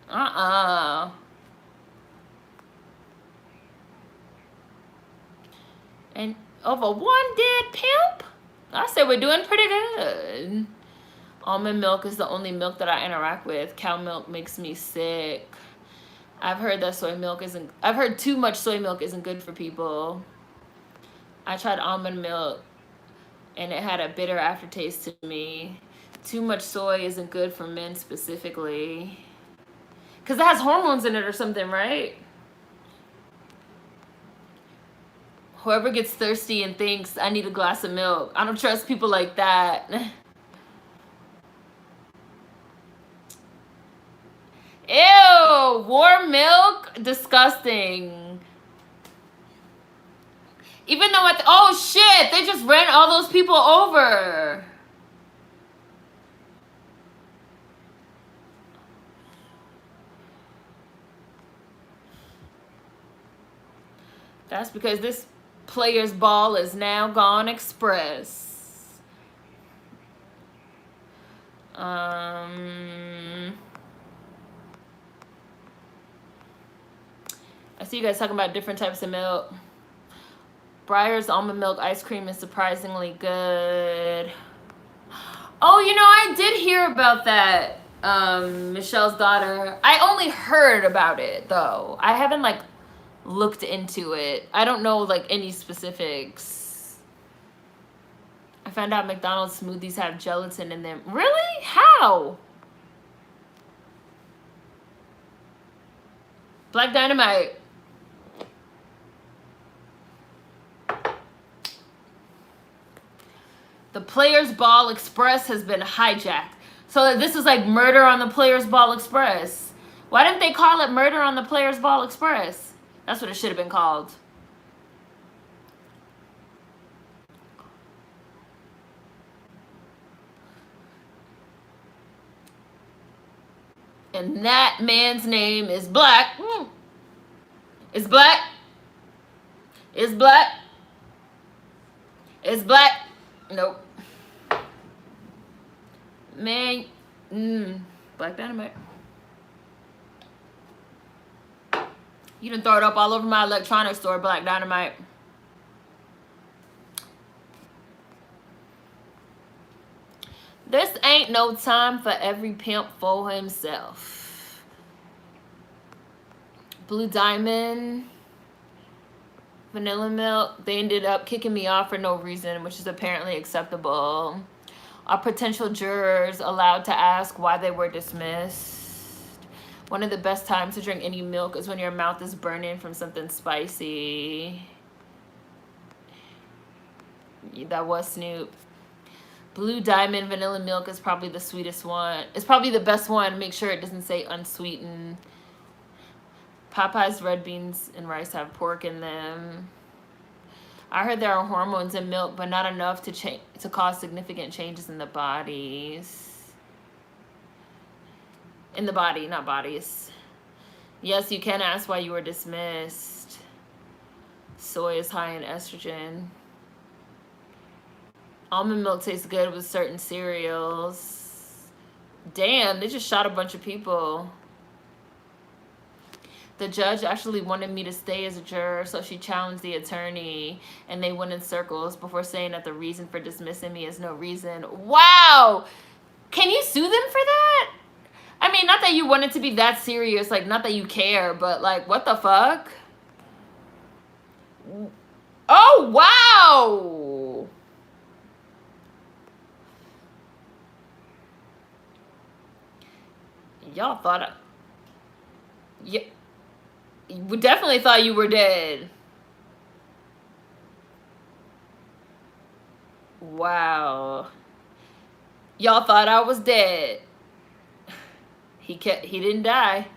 And over one dead pimp? I say we're doing pretty good. Almond milk is the only milk that I interact with. Cow milk makes me sick. I've heard that I've heard too much soy milk isn't good for people. I tried almond milk and it had a bitter aftertaste to me. Too much soy isn't good for men specifically. Because it has hormones in it or something, right? Whoever gets thirsty and thinks, I need a glass of milk. I don't trust people like that. Ew, warm milk? Disgusting. Even though oh shit, they just ran all those people over. That's because this player's ball is now gone express. I see you guys talking about different types of milk. Breyer's almond milk ice cream is surprisingly good. Oh, you know, I did hear about that. Michelle's daughter. I only heard about it, though. I haven't, like, looked into it. I don't know, like, any specifics. I found out McDonald's smoothies have gelatin in them. Really? How? Black Dynamite. The Players Ball Express has been hijacked. So this is like murder on the Players Ball Express. Why didn't they call it murder on the Players Ball Express? That's what it should have been called. And that man's name is Black. It's Black. It's Black. It's Black. Nope. Man, Black Dynamite. You done throw it up all over my electronics store, Black Dynamite. This ain't no time for every pimp for himself. Blue Diamond. Vanilla milk. They ended up kicking me off for no reason, which is apparently acceptable. Are potential jurors allowed to ask why they were dismissed? One of the best times to drink any milk is when your mouth is burning from something spicy. That was Snoop. Blue Diamond vanilla milk is probably the sweetest one. It's probably the best one. Make sure it doesn't say unsweetened. Popeye's red beans and rice have pork in them. I heard there are hormones in milk, but not enough to cause significant changes in the bodies. In the body, not bodies. Yes, you can ask why you were dismissed. Soy is high in estrogen. Almond milk tastes good with certain cereals. Damn, they just shot a bunch of people. The judge actually wanted me to stay as a juror, so she challenged the attorney, and they went in circles before saying that the reason for dismissing me is no reason. Wow! Can you sue them for that? I mean, not that you want it to be that serious, like, not that you care, but, like, what the fuck? Oh, wow! Y'all thought yeah. We definitely thought you were dead. Wow. Y'all thought I was dead. He didn't die.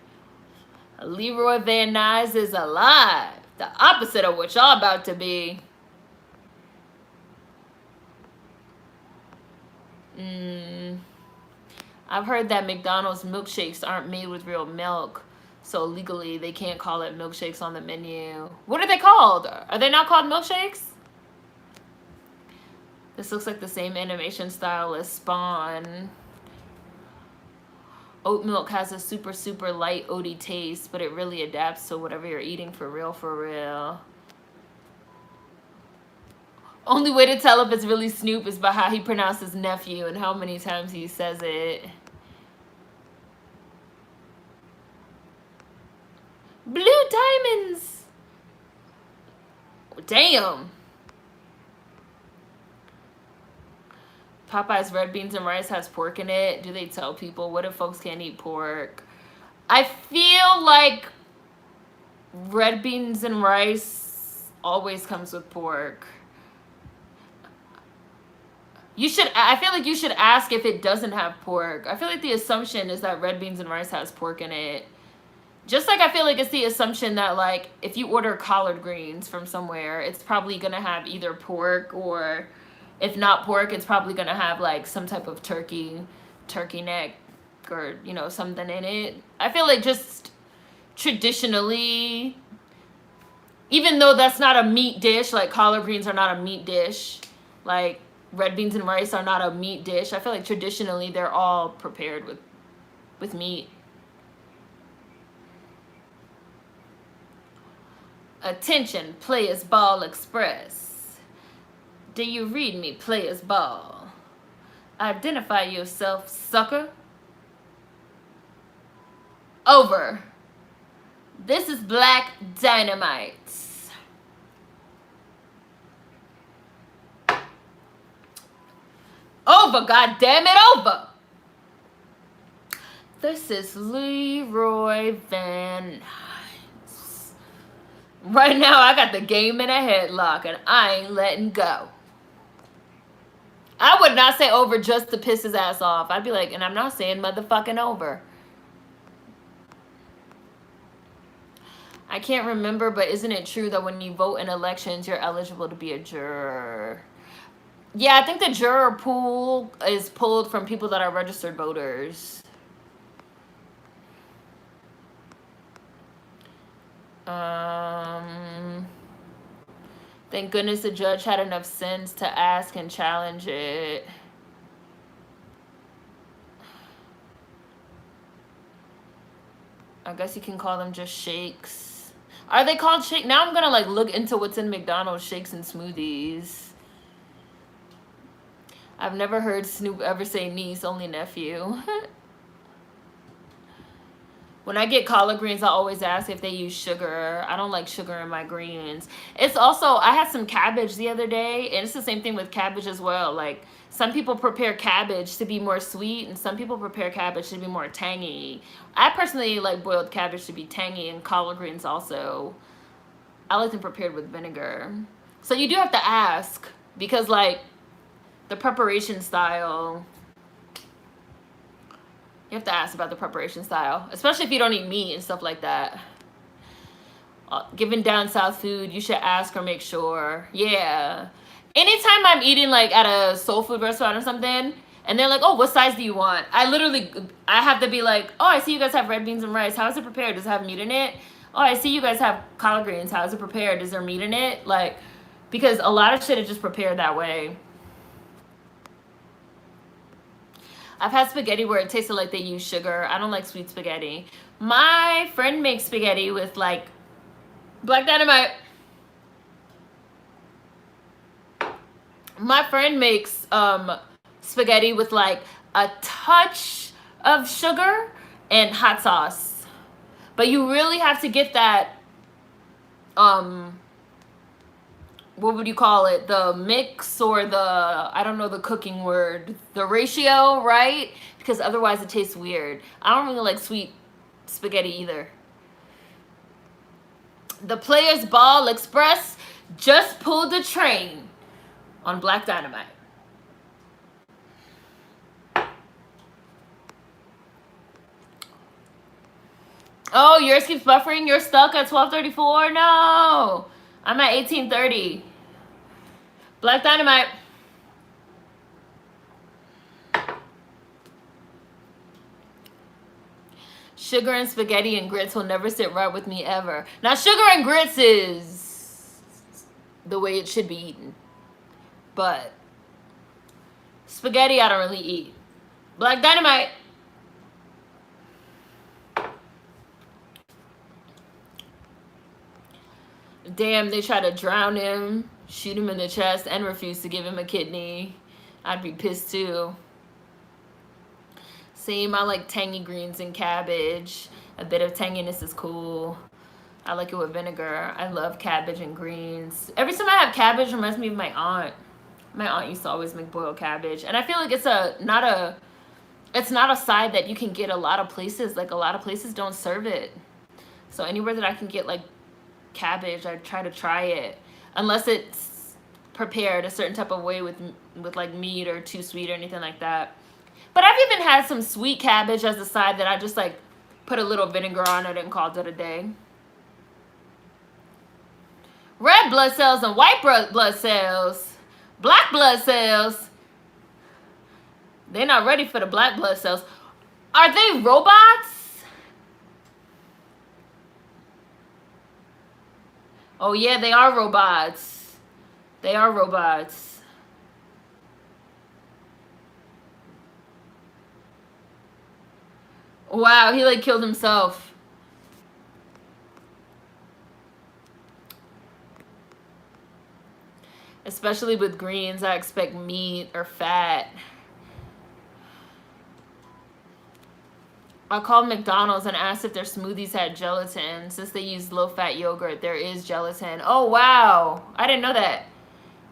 Leroy Van Nuys is alive. The opposite of what y'all about to be. I've heard that McDonald's milkshakes aren't made with real milk. So legally, they can't call it milkshakes on the menu. What are they called? Are they not called milkshakes? This looks like the same animation style as Spawn. Oat milk has a super, super light oaty taste, but it really adapts to whatever you're eating for real, for real. Only way to tell if it's really Snoop is by how he pronounces nephew and how many times he says it. Blue diamonds! Damn! Popeye's red beans and rice has pork in it. Do they tell people? What if folks can't eat pork? I feel like red beans and rice always comes with pork. I feel like you should ask if it doesn't have pork. I feel like the assumption is that red beans and rice has pork in it. Just like I feel like it's the assumption that, like, if you order collard greens from somewhere, it's probably going to have either pork, or if not pork, it's probably going to have, like, some type of turkey neck or, you know, something in it. I feel like just traditionally, even though that's not a meat dish, like collard greens are not a meat dish, like red beans and rice are not a meat dish, I feel like traditionally they're all prepared with meat. Attention, Players Ball Express. Do you read me, Players Ball? Identify yourself, sucker. Over. This is Black Dynamite. Over, goddammit, over. This is Leroy Van Nuys. Right now, I got the game in a headlock, and I ain't letting go. I would not say over just to piss his ass off. I'd be like, and I'm not saying motherfucking over. I can't remember, but isn't it true that when you vote in elections, you're eligible to be a juror? Yeah, I think the juror pool is pulled from people that are registered voters. Thank goodness the judge had enough sense to ask and challenge it. I guess you can call them just shakes. Are they called shake? Now I'm gonna like look into what's in McDonald's shakes and smoothies. I've never heard Snoop ever say niece, only nephew. When I get collard greens, I always ask if they use sugar. I don't like sugar in my greens. It's also, I had some cabbage the other day, and it's the same thing with cabbage as well. Like, some people prepare cabbage to be more sweet, and some people prepare cabbage to be more tangy. I personally like boiled cabbage to be tangy, and collard greens also. I like them prepared with vinegar. So you do have to ask, because like the preparation style, you have to ask about the preparation style, especially if you don't eat meat and stuff like that. Given down south food, you should ask or make sure. Yeah. Anytime I'm eating like at a soul food restaurant or something, and they're like, oh, what size do you want? I have to be like, oh, I see you guys have red beans and rice. How is it prepared? Does it have meat in it? Oh, I see you guys have collard greens. How is it prepared? Is there meat in it? Like, because a lot of shit is just prepared that way. I've had spaghetti where it tasted like they use sugar. I don't like sweet spaghetti. My friend makes spaghetti with like Black Dynamite. My friend makes spaghetti with like a touch of sugar and hot sauce. But you really have to get that what would you call it, the mix, or the, I don't know the cooking word, the ratio, right? Because otherwise it tastes weird. I don't really like sweet spaghetti either. The Players Ball Express just pulled the train on Black Dynamite. Oh, yours keeps buffering? You're stuck at 12:34? No! I'm at 18:30. Black Dynamite. Sugar and spaghetti and grits will never sit right with me ever. Now, sugar and grits is the way it should be eaten. But spaghetti I don't really eat. Black Dynamite. Damn, they try to drown him, shoot him in the chest, and refuse to give him a kidney. I'd be pissed too. Same, I like tangy greens and cabbage. A bit of tanginess is cool. I like it with vinegar. I love cabbage and greens. Every time I have cabbage, it reminds me of my aunt. My aunt used to always make boiled cabbage. And I feel like it's not a side that you can get a lot of places. Like, a lot of places don't serve it. So anywhere that I can get like cabbage, I try it, unless it's prepared a certain type of way with like meat or too sweet or anything like that. But I've even had some sweet cabbage as a side that I just like put a little vinegar on it and called it a day. Red blood cells and white blood cells, black blood cells, they're not ready for the black blood cells. Are they robots? Oh yeah, they are robots. They are robots. Wow, he like killed himself. Especially with greens, I expect meat or fat. I called McDonald's and asked if their smoothies had gelatin. Since they use low-fat yogurt, there is gelatin. Oh, wow. I didn't know that.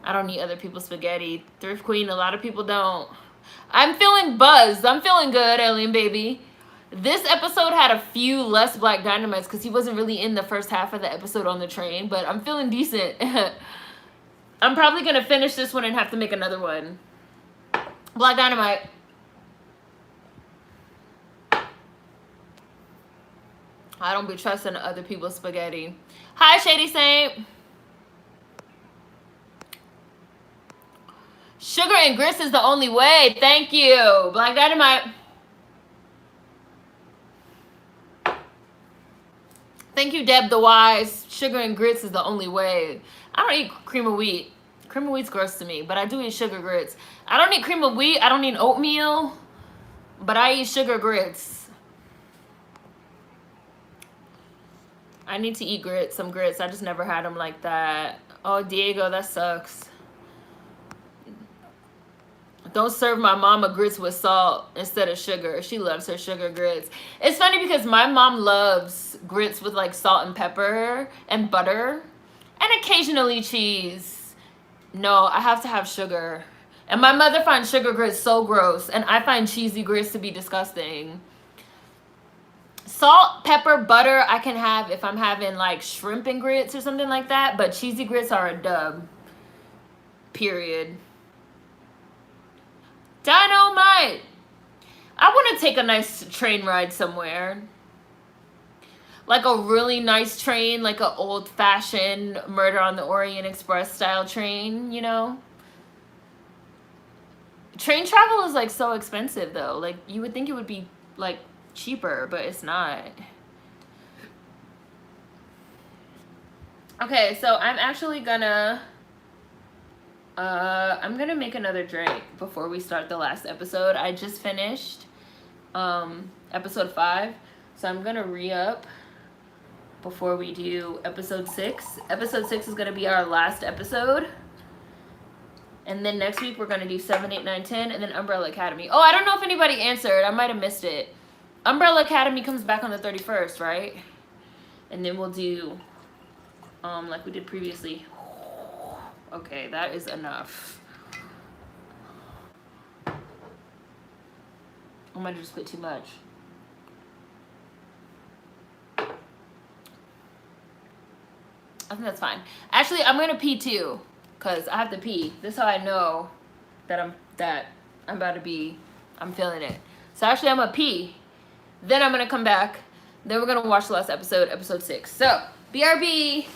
I don't eat other people's spaghetti. Thrift Queen, a lot of people don't. I'm feeling buzzed. I'm feeling good, Alien Baby. This episode had a few less Black Dynamites because he wasn't really in the first half of the episode on the train, but I'm feeling decent. I'm probably going to finish this one and have to make another one. Black Dynamite. I don't be trusting other people's spaghetti. Hi, Shady Saint. Sugar and grits is the only way. Thank you. Black Dynamite. Thank you, Deb the Wise. Sugar and grits is the only way. I don't eat cream of wheat. Cream of wheat's gross to me, but I do eat sugar grits. I don't eat cream of wheat. I don't eat oatmeal, but I eat sugar grits. I need to eat grits, some grits. I just never had them like that. Oh, Diego, that sucks. Don't serve my mama grits with salt instead of sugar. She loves her sugar grits. It's funny because my mom loves grits with like salt and pepper and butter and occasionally cheese. No, I have to have sugar. And my mother finds sugar grits so gross, and I find cheesy grits to be disgusting. Salt, pepper, butter I can have if I'm having like shrimp and grits or something like that, but cheesy grits are a dub. Period. Dynamite! I want to take a nice train ride somewhere. Like a really nice train, like an old-fashioned Murder on the Orient Express style train, you know? Train travel is like so expensive though. Like you would think it would be like cheaper, but it's not. Okay, so I'm actually gonna I'm gonna make another drink before we start the last episode. I just finished episode 5, so I'm gonna re-up before we do episode 6. Episode 6 is gonna be our last episode. And then next week we're gonna do 7, 8, 9, 10, and then Umbrella Academy. Oh, I don't know if anybody answered. I might have missed it. Umbrella Academy comes back on the 31st, right? And then we'll do like we did previously. Okay, that is enough. I might have just put too much. I think that's fine. Actually, I'm gonna pee too, cause I have to pee. This is how I know that I'm about to be. I'm feeling it. So actually, I'm gonna pee. Then I'm gonna come back. Then we're gonna watch the last episode, episode 6. So BRB,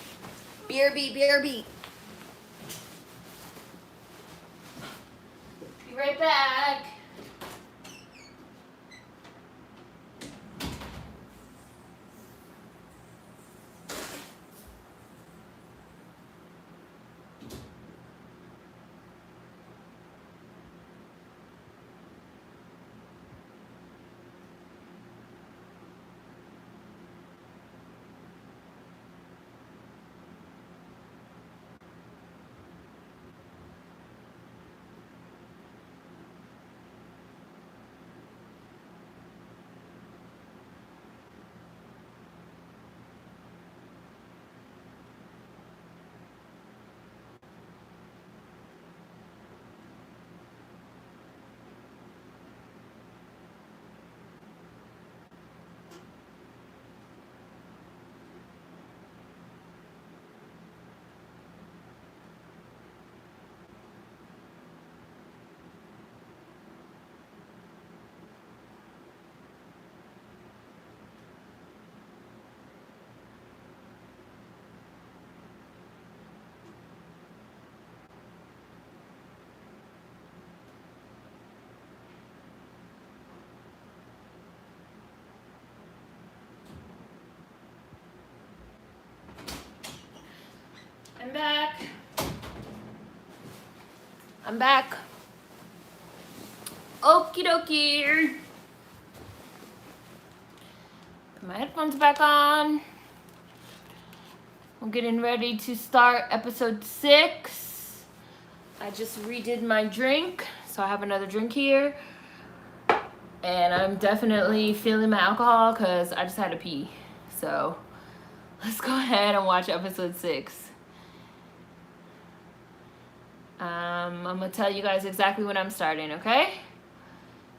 BRB, BRB. Be right back. I'm back. I'm back. Okie dokie. Put my headphones back on. I'm getting ready to start episode 6. I just redid my drink, so I have another drink here. And I'm definitely feeling my alcohol because I just had to pee. So let's go ahead and watch episode 6. I'm gonna tell you guys exactly when I'm starting, okay?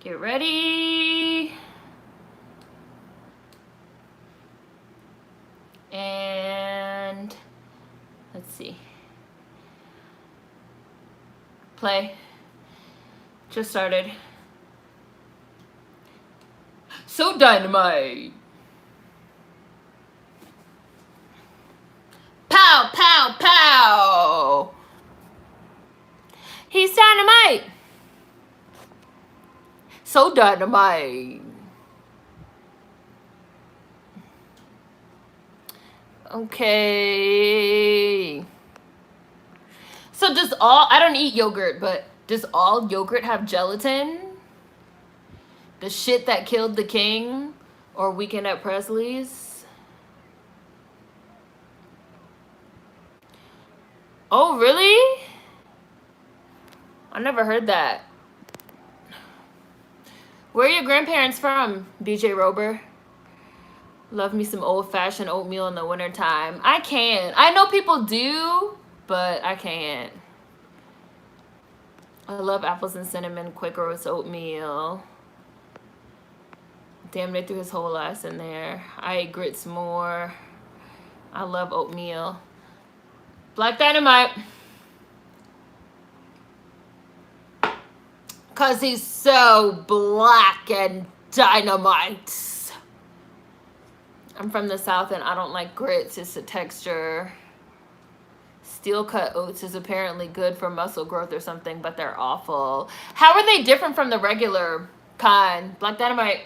Get ready. And let's see. Play. Just started. So Dynamite. Pow, pow, pow. He's Dynamite. So Dynamite. Okay. So does all, I don't eat yogurt, but does all yogurt have gelatin? The shit that killed the king or Weekend at Presley's? Oh, really? I never heard that. Where are your grandparents from, BJ Rober? Love me some old-fashioned oatmeal in the wintertime. I can't. I know people do, but I can't. I love apples and cinnamon, Quaker Oats oatmeal. Damn, they threw his whole ass in there. I ate grits more. I love oatmeal. Black Dynamite. Because he's so black and dynamite. I'm from the South and I don't like grits. It's the texture. Steel cut oats is apparently good for muscle growth or something, but they're awful. How are they different from the regular kind? Black Dynamite.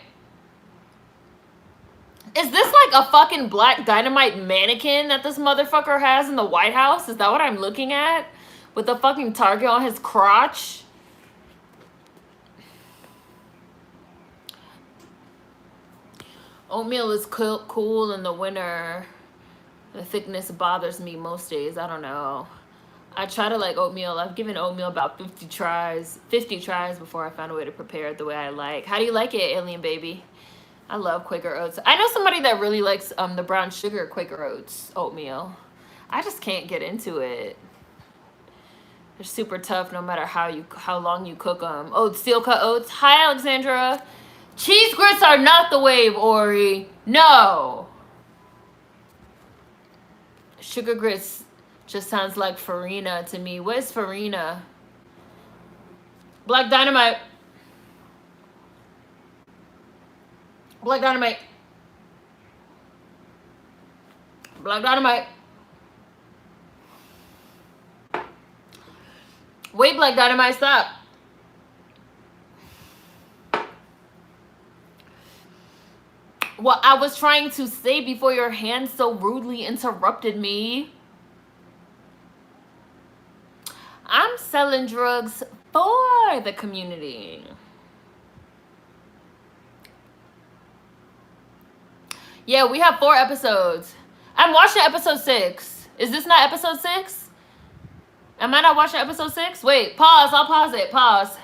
Is this like a fucking Black Dynamite mannequin that this motherfucker has in the White House? Is that what I'm looking at? With the fucking target on his crotch? Oatmeal is cool in the winter. The thickness bothers me most days. I don't know. I try to like oatmeal. I've given oatmeal about 50 tries before I found a way to prepare it the way I like. How do you like it, Alien Baby? I love Quaker Oats. I know somebody that really likes the brown sugar Quaker Oats oatmeal. I just can't get into it. They're super tough no matter how long you cook them. Oh, steel cut oats. Hi, Alexandra. Cheese grits are not the wave, Ori. No. Sugar grits just sounds like farina to me. What is farina? Black Dynamite. Black Dynamite. Black Dynamite. Wait, Black Dynamite, stop. What I was trying to say before your hand so rudely interrupted me. I'm selling drugs for the community. Yeah, we have 4 episodes. I'm watching episode 6. Is this not episode 6? Am I not watching episode 6? Wait, pause. I'll pause it. Pause.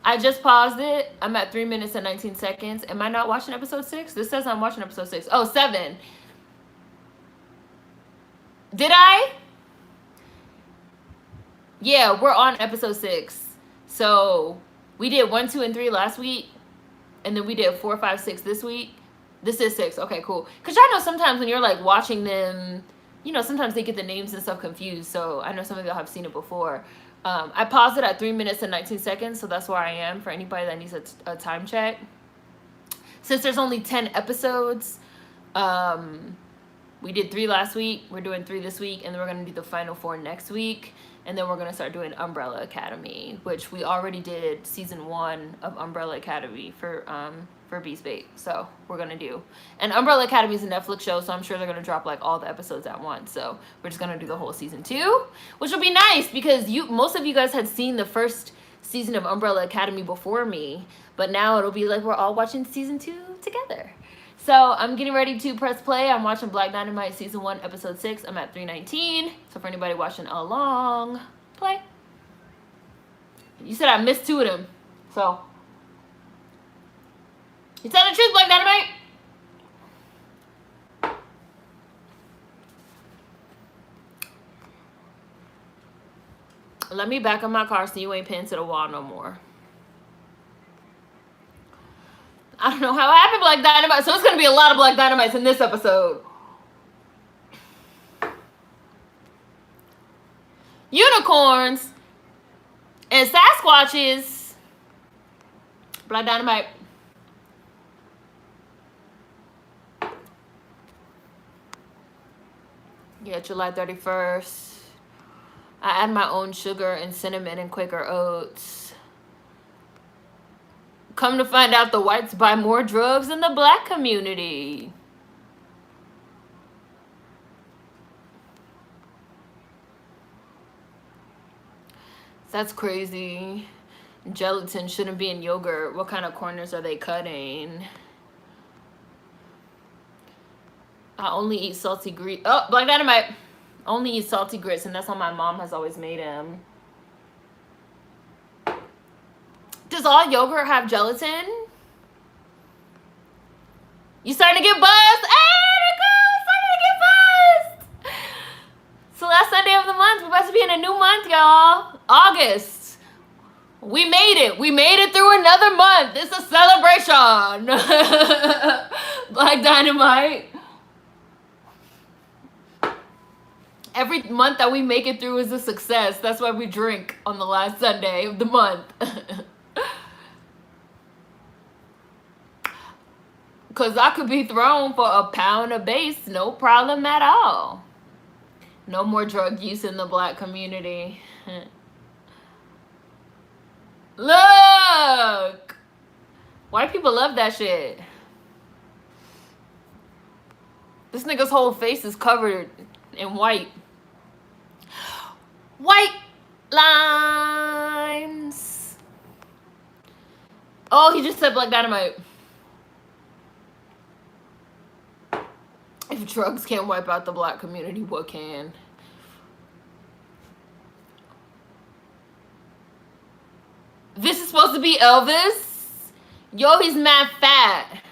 I just paused it. I'm at 3 minutes and 19 seconds. Am I not watching episode 6? This says I'm watching episode 6. Oh, 7. Did I? Yeah, we're on episode 6. So we did 1, 2, and 3 last week. And then we did 4, 5, 6 this week. This is 6. Okay, cool. Because y'all know sometimes when you're like watching them, you know, sometimes they get the names and stuff confused. So I know some of y'all have seen it before. I paused it at 3 minutes and 19 seconds, so that's where I am for anybody that needs a time check. Since there's only 10 episodes, we did 3 last week, we're doing 3 this week, and then we're going to do the final 4 next week, and then we're going to start doing Umbrella Academy, which we already did season 1 of Umbrella Academy for Beast Bait, so we're going to do. And Umbrella Academy is a Netflix show, so I'm sure they're going to drop like all the episodes at once, so we're just going to do the whole season 2, which will be nice because most of you guys had seen the first season of Umbrella Academy before me, but now it'll be like we're all watching season 2 together. So I'm getting ready to press play. I'm watching Black Dynamite season 1 episode 6. I'm at 3:19. So for anybody watching along, play. You said I missed 2 of them, so you tell the truth, Black Dynamite. Let me back up my car so you ain't pinned to the wall no more. I don't know how it happened, Black Dynamite. So it's going to be a lot of Black Dynamites in this episode. Unicorns and Sasquatches. Black Dynamite. Yeah, July 31st. I add my own sugar and cinnamon and Quaker Oats. Come to find out, the whites buy more drugs than the black community. That's crazy. Gelatin shouldn't be in yogurt. What kind of corners are they cutting? I only eat salty grits. Oh, Black Dynamite. Only eat salty grits, and that's how my mom has always made them. Does all yogurt have gelatin? You starting to get buzzed? Hey, Nicole, starting to get buzzed. It's the last Sunday of the month. We're about to be in a new month, y'all. August. We made it. We made it through another month. It's a celebration. Black Dynamite. Every month that we make it through is a success. That's why we drink on the last Sunday of the month. Because I could be thrown for a pound of base. No problem at all. No more drug use in the black community. Look! White people love that shit. This nigga's whole face is covered in white. White lines. Oh, he just said Black Dynamite. If drugs can't wipe out the black community, what can? This is supposed to be Elvis? Yo, he's mad fat.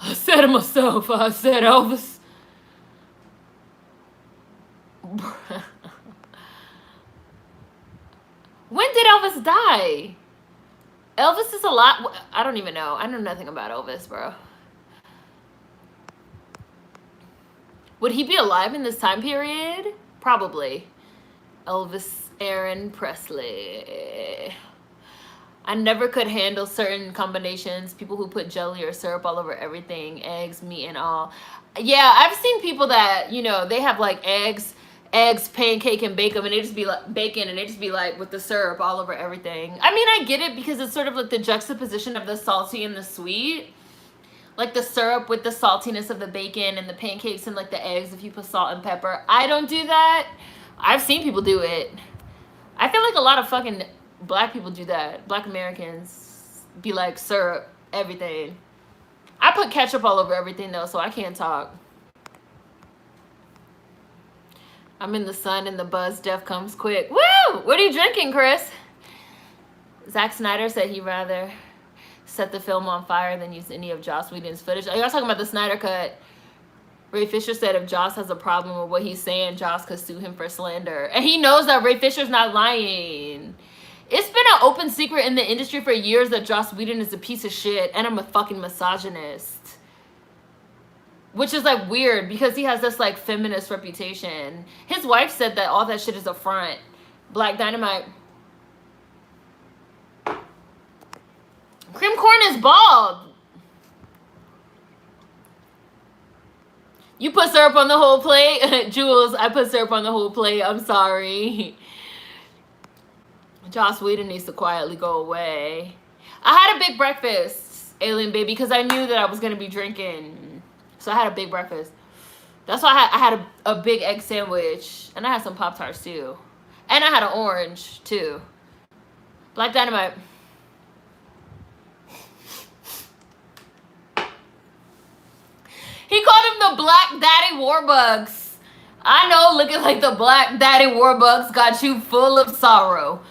I said it myself. I said Elvis. When did Elvis die? Elvis is a lot. I don't even know. I know nothing about Elvis, bro. Would he be alive in this time period? Probably. Elvis Aaron Presley. I never could handle certain combinations. People who put jelly or syrup all over everything, eggs, meat, and all. Yeah, I've seen people that, you know, they have like eggs, pancake, and bacon, and they just be like bacon, and they just be like with the syrup all over everything. I mean, I get it because it's sort of like the juxtaposition of the salty and the sweet. Like the syrup with the saltiness of the bacon and the pancakes and like the eggs if you put salt and pepper. I don't do that. I've seen people do it. I feel like a lot of fucking black people do that. Black Americans be like syrup, everything. I put ketchup all over everything though, so I can't talk. I'm in the sun and the buzz, death comes quick. Woo! What are you drinking, Chris? Zack Snyder said he'd rather set the film on fire than use any of Joss Whedon's footage. Are y'all talking about the Snyder Cut? Ray Fisher said if Joss has a problem with what he's saying, Joss could sue him for slander. And he knows that Ray Fisher's not lying. It's been an open secret in the industry for years that Joss Whedon is a piece of shit and I'm a fucking misogynist. Which is like weird because he has this like feminist reputation. His wife said that all that shit is a front. Black Dynamite. Cream corn is bald. You put syrup on the whole plate? Jules, I put syrup on the whole plate. I'm sorry. Joss Whedon needs to quietly go away. I had a big breakfast, Alien Baby, because I knew that I was going to be drinking. So I had a big breakfast. That's why I had a big egg sandwich. And I had some Pop-Tarts too. And I had an orange too. Black Dynamite. He called him the Black Daddy Warbucks. I know looking like the Black Daddy Warbucks got you full of sorrow.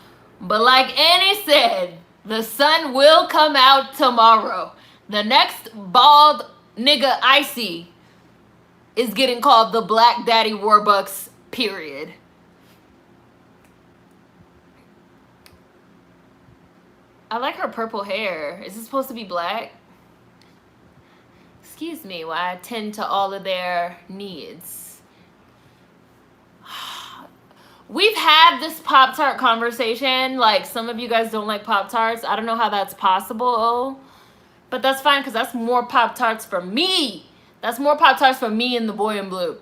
But like Annie said, the sun will come out tomorrow. The next bald nigga Icy is getting called the Black Daddy Warbucks, period. I like her purple hair. Is it supposed to be black? Excuse me while I tend to all of their needs. We've had this Pop-Tart conversation. Like, some of you guys don't like Pop-Tarts. I don't know how that's possible. But that's fine because that's more Pop-Tarts for me. That's more Pop-Tarts for me and the boy in blue.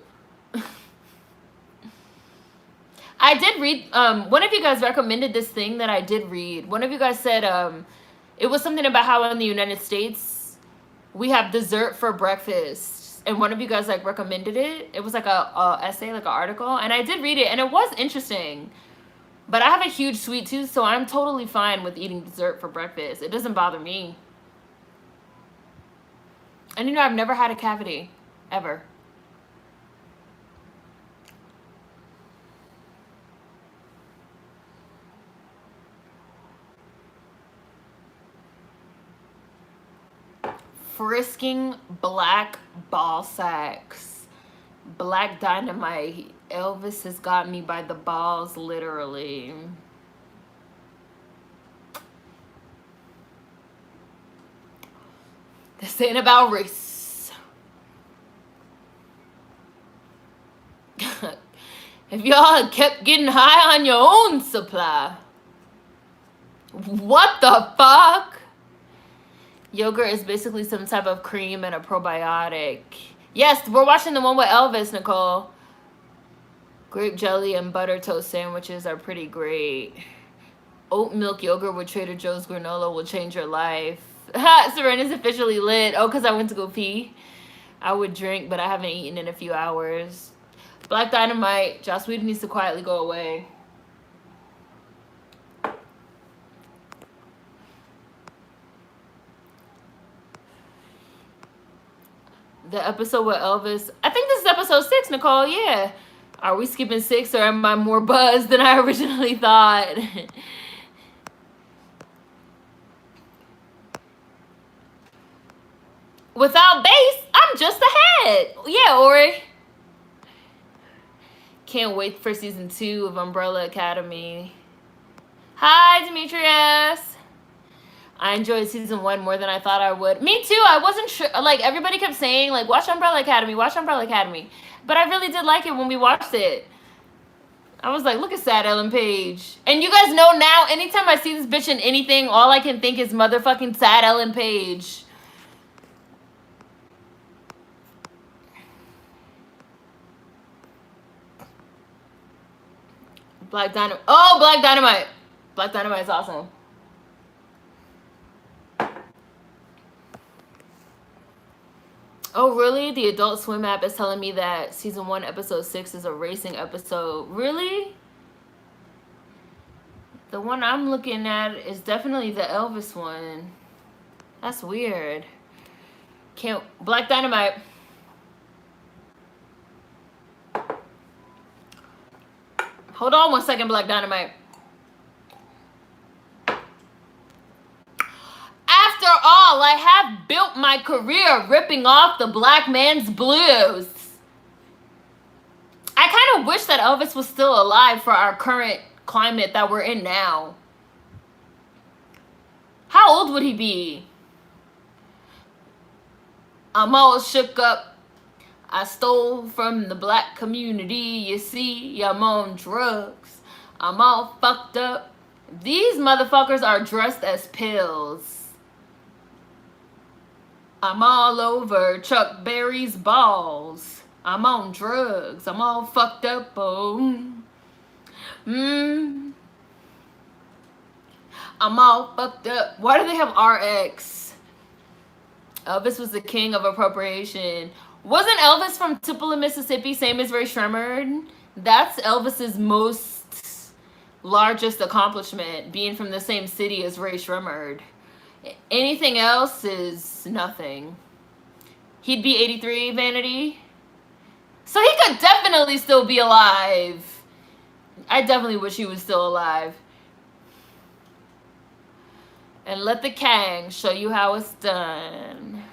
I did read, one of you guys recommended this thing that I did read. One of you guys said it was something about how in the United States we have dessert for breakfast. And one of you guys like recommended it. It was like a essay, like an article. And I did read it and it was interesting. But I have a huge sweet tooth, so I'm totally fine with eating dessert for breakfast. It doesn't bother me. And you know, I've never had a cavity, ever. frisking black ball sacks. Black Dynamite. Elvis has got me by the balls, literally. This ain't about race. If y'all kept getting high on your own supply. What the fuck? Yogurt is basically some type of cream and a probiotic. Yes, we're watching the one with Elvis, Nicole. Grape jelly and butter toast sandwiches are pretty great. Oat milk yogurt with Trader Joe's granola will change your life. Seren is officially lit. Oh, because I went to go pee. I would drink, but I haven't eaten in a few hours. Black Dynamite. Joss Whedon needs to quietly go away. The episode with Elvis. I think this is episode 6, Nicole. Yeah. Are we skipping 6 or am I more buzzed than I originally thought? Without base, I'm just ahead. Yeah, Ori. Can't wait for season 2 of Umbrella Academy. Hi, Demetrius. I enjoyed season 1 more than I thought I would. Me too. I wasn't sure. Like, everybody kept saying, like, watch Umbrella Academy, watch Umbrella Academy. But I really did like it when we watched it. I was like, look at Sad Ellen Page. And you guys know now, anytime I see this bitch in anything, all I can think is motherfucking Sad Ellen Page. Black Dynamite. Oh, Black Dynamite. Black Dynamite is awesome. Oh, really? The Adult Swim app is telling me that season 1, episode 6 is a racing episode. Really? The one I'm looking at is definitely the Elvis one. That's weird. Can't. Black Dynamite. Hold on 1 second, Black Dynamite. After all, I have built my career ripping off the black man's blues. I kind of wish that Elvis was still alive for our current climate that we're in now. How old would he be? I'm all shook up. I stole from the black community. You see, I'm on drugs. I'm all fucked up. These motherfuckers are dressed as pills. I'm all over Chuck Berry's balls. I'm on drugs. I'm all fucked up. Oh. I'm all fucked up. Why do they have RX? Elvis was the king of appropriation. Wasn't Elvis from Tupelo, Mississippi, same as Ray Shremmerd? That's Elvis's most largest accomplishment, being from the same city as Ray Shremmerd. Anything else is nothing. He'd be 83, Vanity. So he could definitely still be alive. I definitely wish he was still alive. And let the Kang show you how it's done.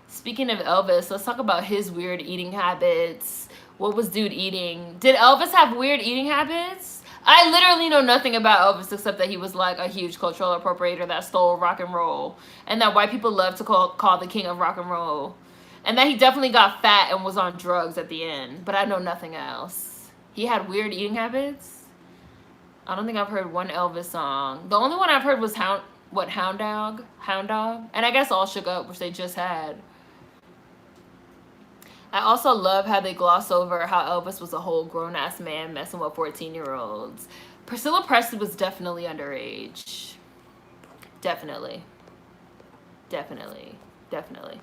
Speaking of Elvis, let's talk about his weird eating habits. What was dude eating? Did Elvis have weird eating habits? I literally know nothing about Elvis except that he was like a huge cultural appropriator that stole rock and roll. And that white people love to call the king of rock and roll. And that he definitely got fat and was on drugs at the end. But I know nothing else. He had weird eating habits? I don't think I've heard one Elvis song. The only one I've heard was Hound Dog? Hound Dog? And I guess All Shook Up, which they just had. I also love how they gloss over how Elvis was a whole grown-ass man messing with 14-year-olds. Priscilla Presley was definitely underage. Definitely. Definitely. Definitely.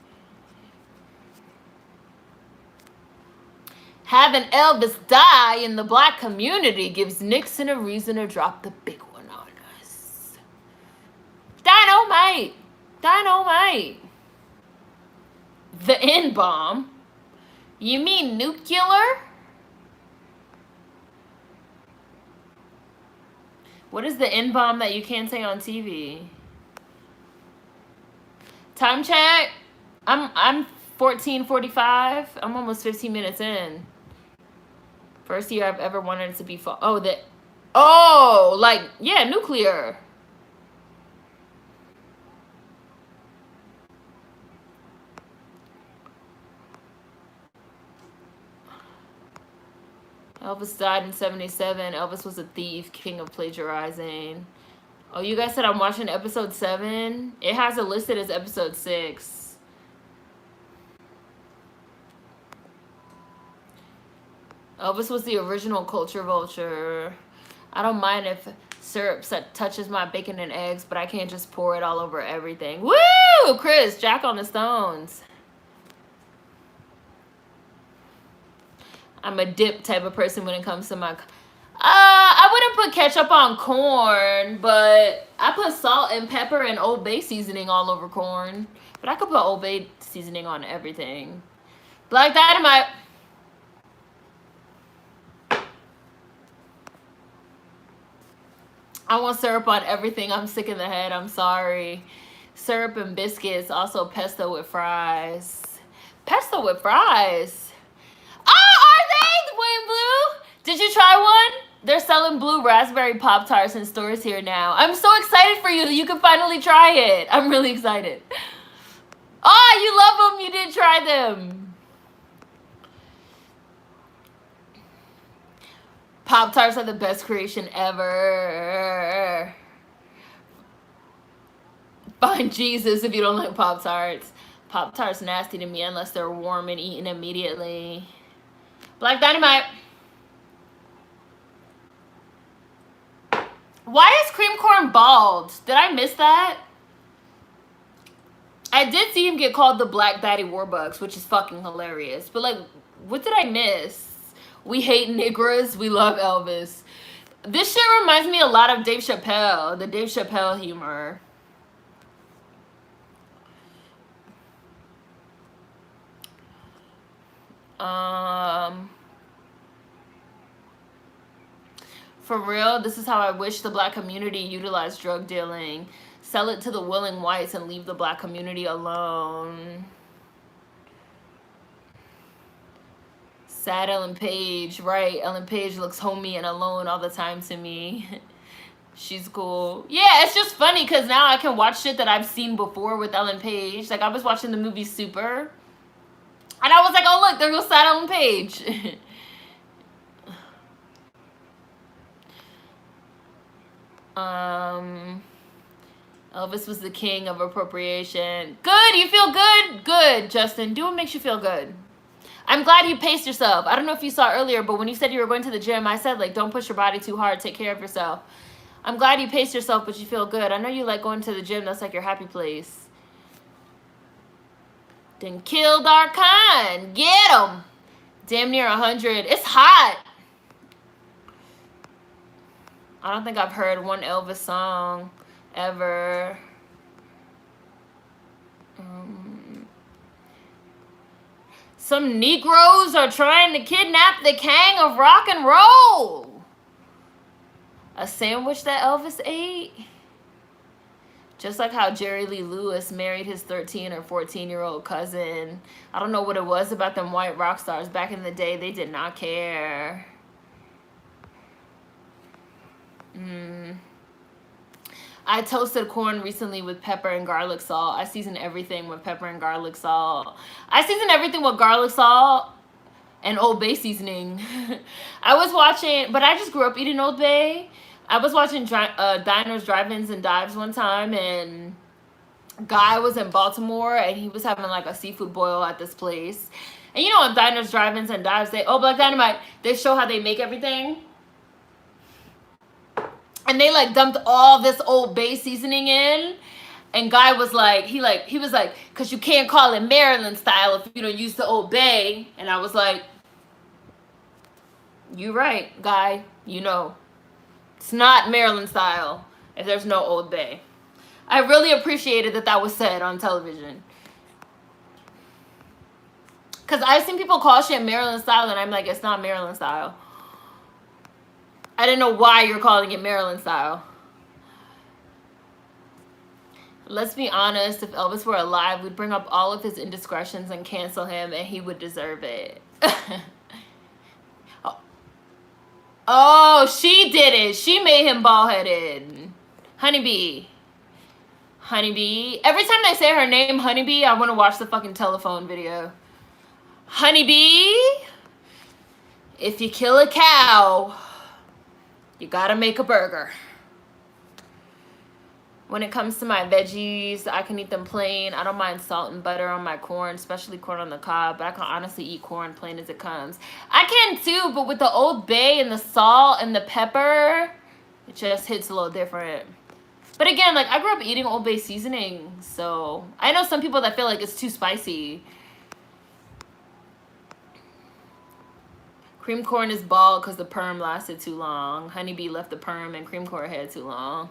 Having Elvis die in the black community gives Nixon a reason to drop the big one on us. Dynamite! Dynamite! The N-bomb? You mean nuclear? What is the N-bomb that you can't say on TV? Time check. I'm 14:45. I'm almost 15 minutes in. First year I've ever wanted it to be fall. Oh, like, yeah, nuclear. Elvis died in 77. Elvis was a thief, king of plagiarizing. Oh, you guys said I'm watching episode 7? It has it listed as episode 6. Elvis was the original culture vulture. I don't mind if syrup touches my bacon and eggs, but I can't just pour it all over everything. Woo! Chris, Jack on the Stones. I'm a dip type of person when it comes to my... I wouldn't put ketchup on corn, but I put salt and pepper and Old Bay seasoning all over corn. But I could put Old Bay seasoning on everything. Black Dynamite. I want syrup on everything. I'm sick in the head. I'm sorry. Syrup and biscuits. Also pesto with fries. Pesto with fries. Oh, are they? Wayne Blue? Did you try one? They're selling blue raspberry Pop-Tarts in stores here now. I'm so excited for you that you can finally try it. I'm really excited. Oh, you love them. You did try them. Pop-Tarts are the best creation ever. Find Jesus if you don't like Pop-Tarts. Pop-Tarts nasty to me unless they're warm and eaten immediately. Black Dynamite. Why is Cream Corn bald? Did I miss that? I did see him get called the Black Daddy Warbucks, which is fucking hilarious. But, like, what did I miss? We hate niggas. We love Elvis. This shit reminds me a lot of Dave Chappelle. The Dave Chappelle humor. For real, this is how I wish the black community utilized drug dealing. Sell it to the willing whites and leave the black community alone. Sad Ellen Page, right? Ellen Page looks homey and alone all the time to me. She's cool. Yeah, it's just funny because now I can watch shit that I've seen before with Ellen Page. Like, I was watching the movie Super. And I was like, oh, look, there goes Sad Ellen Page. Elvis was the king of appropriation. Good, you feel good? Good, Justin. Do what makes you feel good. I'm glad you paced yourself. I don't know if you saw earlier, but when you said you were going to the gym, I said, like, don't push your body too hard. Take care of yourself. I'm glad you paced yourself, but you feel good. I know you like going to the gym. That's like your happy place. Then killed our kind. Get him. Damn near 100. It's hot. I don't think I've heard one Elvis song ever. Some Negroes are trying to kidnap the king of rock and roll. A sandwich that Elvis ate? Just like how Jerry Lee Lewis married his 13 or 14-year-old cousin. I don't know what it was about them white rock stars. Back in the day, they did not care. I toasted corn recently with pepper and garlic salt. I season everything with pepper and garlic salt. I season everything with garlic salt and Old Bay seasoning. I was watching, but I just grew up eating Old Bay. I was watching Diners, Drive-Ins, and Dives one time, and Guy was in Baltimore, and he was having like a seafood boil at this place. And you know, on Diners, Drive-Ins, and Dives, Black Dynamite, they show how they make everything. And they like dumped all this Old Bay seasoning in. And Guy was like, he was like, because you can't call it Maryland style if you don't use the Old Bay. And I was like, you right, Guy. You know, it's not Maryland style if there's no Old Bay. I really appreciated that that was said on television. Because I've seen people call shit Maryland style, and I'm like, it's not Maryland style. I didn't know why you're calling it Maryland style. Let's be honest, if Elvis were alive, we'd bring up all of his indiscretions and cancel him, and he would deserve it. Oh, she did it. She made him bald-headed. Honeybee. Honeybee. Every time they say her name, Honeybee, I want to watch the fucking telephone video. Honeybee, if you kill a cow, you gotta make a burger. When it comes to my veggies, I can eat them plain. I don't mind salt and butter on my corn, especially corn on the cob, but I can honestly eat corn plain as it comes. I can too, but with the Old Bay and the salt and the pepper, it just hits a little different. But again, like, I grew up eating Old Bay seasoning, so I know some people that feel like it's too spicy. Cream corn is bald because the perm lasted too long. Honeybee left the perm and cream corn had too long.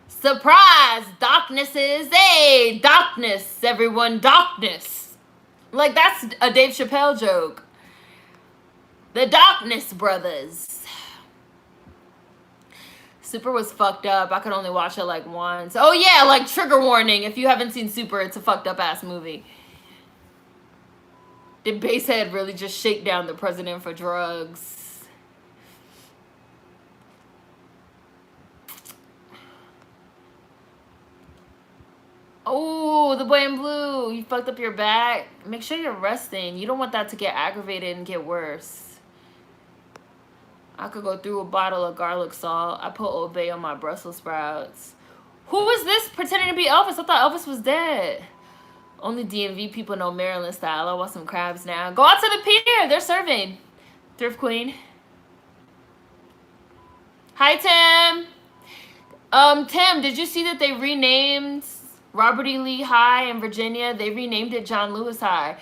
Surprise! Darknesses! Hey! Darkness, everyone! Darkness! Like, that's a Dave Chappelle joke. The Darkness Brothers. Super was fucked up. I could only watch it like once. Oh yeah, like, trigger warning. If you haven't seen Super, it's a fucked up ass movie. Did Basehead really just shake down the president for drugs? Oh, the boy in blue. You fucked up your back. Make sure you're resting. You don't want that to get aggravated and get worse. I could go through a bottle of garlic salt. I put Old Bay on my Brussels sprouts. Who was this pretending to be Elvis? I thought Elvis was dead. Only DMV people know Maryland style. I want some crabs now. Go out to the pier. They're serving. Thrift Queen. Hi, Tim. Tim, did you see that they renamed Robert E. Lee High in Virginia? They renamed it John Lewis High.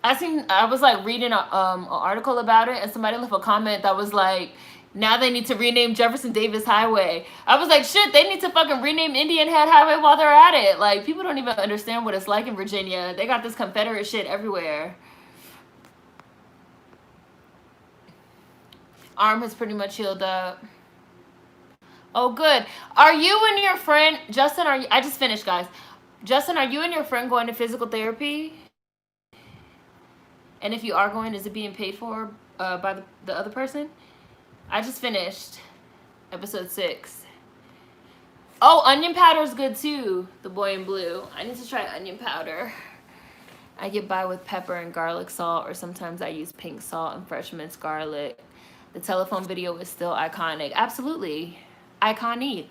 I was like reading an article about it, and somebody left a comment that was like, now they need to rename Jefferson Davis Highway. I was like, shit, they need to fucking rename Indian Head Highway while they're at it. Like, people don't even understand what it's like in Virginia. They got this Confederate shit everywhere. Arm has pretty much healed up. Oh, good. Are you and your friend, Justin, I just finished, guys. Justin, are you and your friend going to physical therapy? And if you are going, is it being paid for by the other person? I just finished episode 6. Oh, onion powder is good too. The boy in blue. I need to try onion powder. I get by with pepper and garlic salt, or sometimes I use pink salt and fresh minced garlic. The telephone video is still iconic. Absolutely. Iconic,